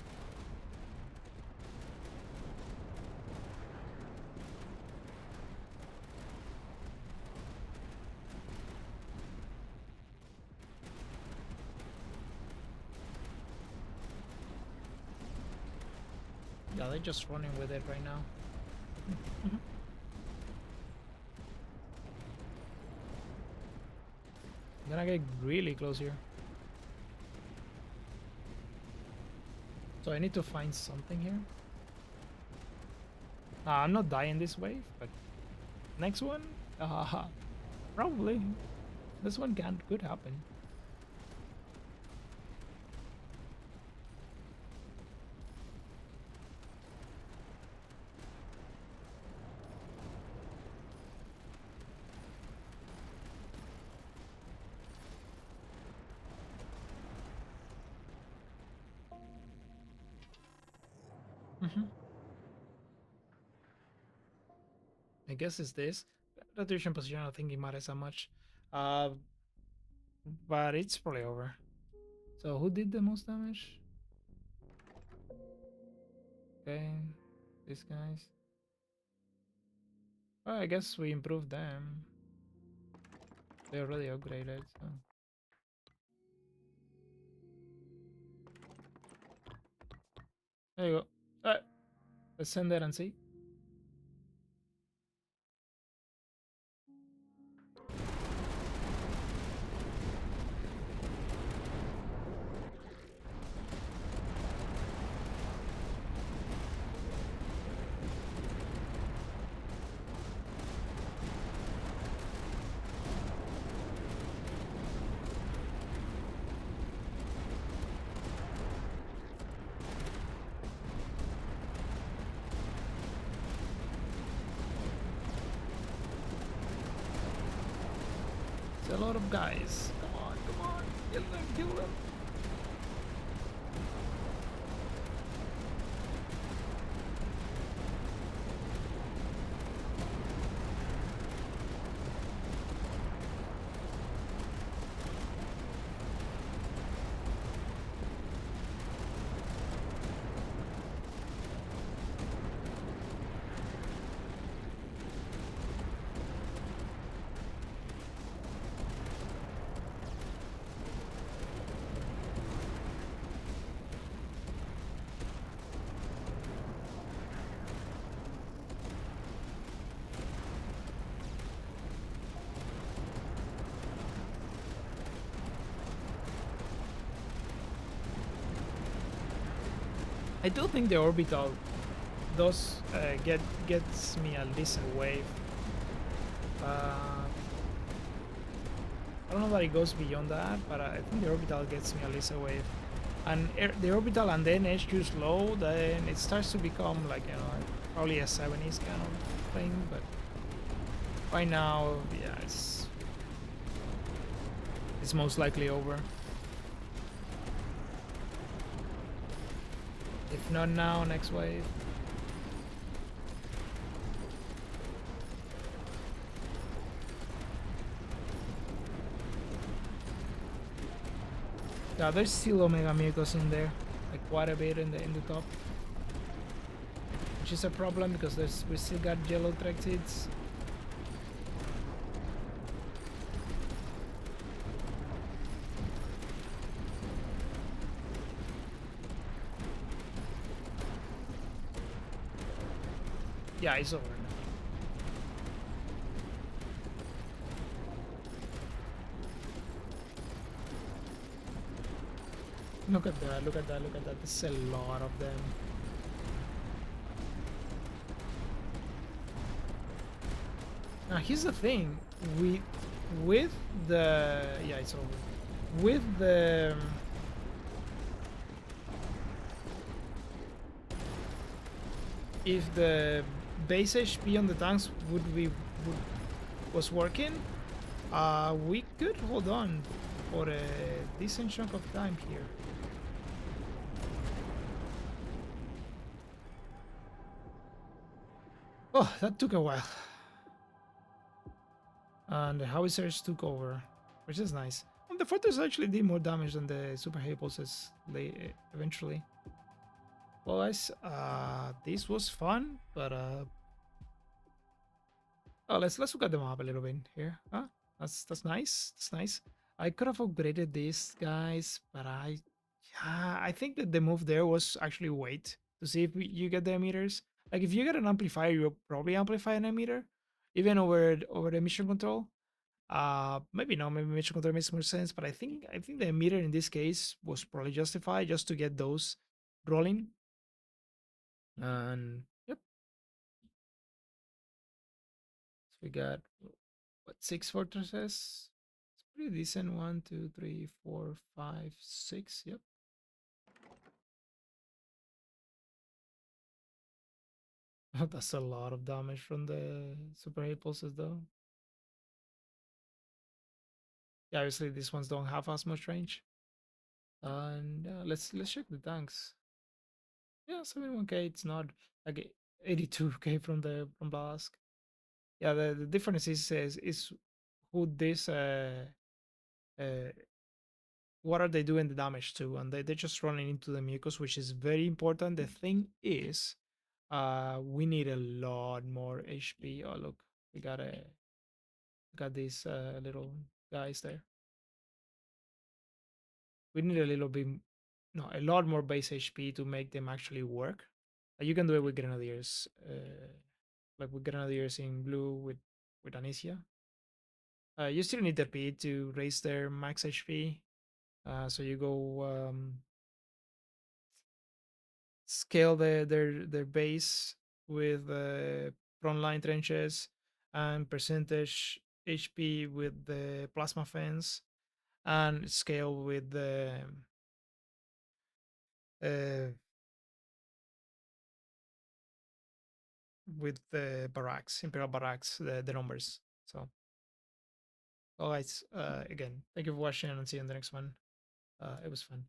Yeah, they're just running with it right now. I'm gonna get really close here. So I need to find something here. I'm not dying this wave, but next one? Probably. This one could happen. I guess it's this. Rotation position, I don't think it matters that much. Uh, but it's probably over. So who did the most damage? Okay, these guys. Well, I guess we improved them. They already upgraded, so. There you go. Let's send that and see. It's a lot of guys. Come on. Kill them, kill them. I do think the orbital does gets me at least a wave. I don't know that it goes beyond that, but I think the orbital gets me at least a wave. And the orbital and then HQ slow, then it starts to become like, you know, probably a 70s kind of thing. But right now, yeah, it's most likely over. If not now, next wave. Yeah, there's still Omegamucos in there, like quite a bit in the top, which is a problem because we still got yellow Threxids. Yeah, it's over now. Look at that, look at that, look at that. There's a lot of them. Now here's the thing. With the... Yeah, it's over. With the... If the base HP on the tanks was working, we could hold on for a decent chunk of time here. Oh, that took a while. And the howitzers took over, which is nice. And the fortress actually did more damage than the super heavy pulses eventually. Well, guys, this was fun, but oh, let's look at the map a little bit here. Huh? That's nice. That's nice. I could have upgraded this, guys, but yeah, I think that the move there was actually wait to see if you get the emitters. Like if you get an amplifier, you'll probably amplify an emitter, even over the mission control. Maybe not. Maybe mission control makes more sense, but I think the emitter in this case was probably justified just to get those rolling. And yep, so we got what, 6 fortresses? It's pretty decent. One, two, three, four, five, six. Yep. That's a lot of damage from the super high pulses, though. Yeah, obviously these ones don't have as much range. And let's check the tanks. Yeah, 71k. It's not like 82k from Vladask. Yeah, the difference is who this uh what are they doing the damage to, and they're just running into the mucus, which is very important. The thing is, we need a lot more HP. Oh look, we got these little guys there. We need a little bit, no, a lot more base HP to make them actually work. You can do it with grenadiers, like with grenadiers in blue with Anicia. You still need the P to raise their max HP. So you go scale their base with frontline trenches and percentage HP with the plasma fence and scale uh, with the barracks, imperial barracks, the numbers. So, well, guys, again, thank you for watching and see you in the next one. It was fun.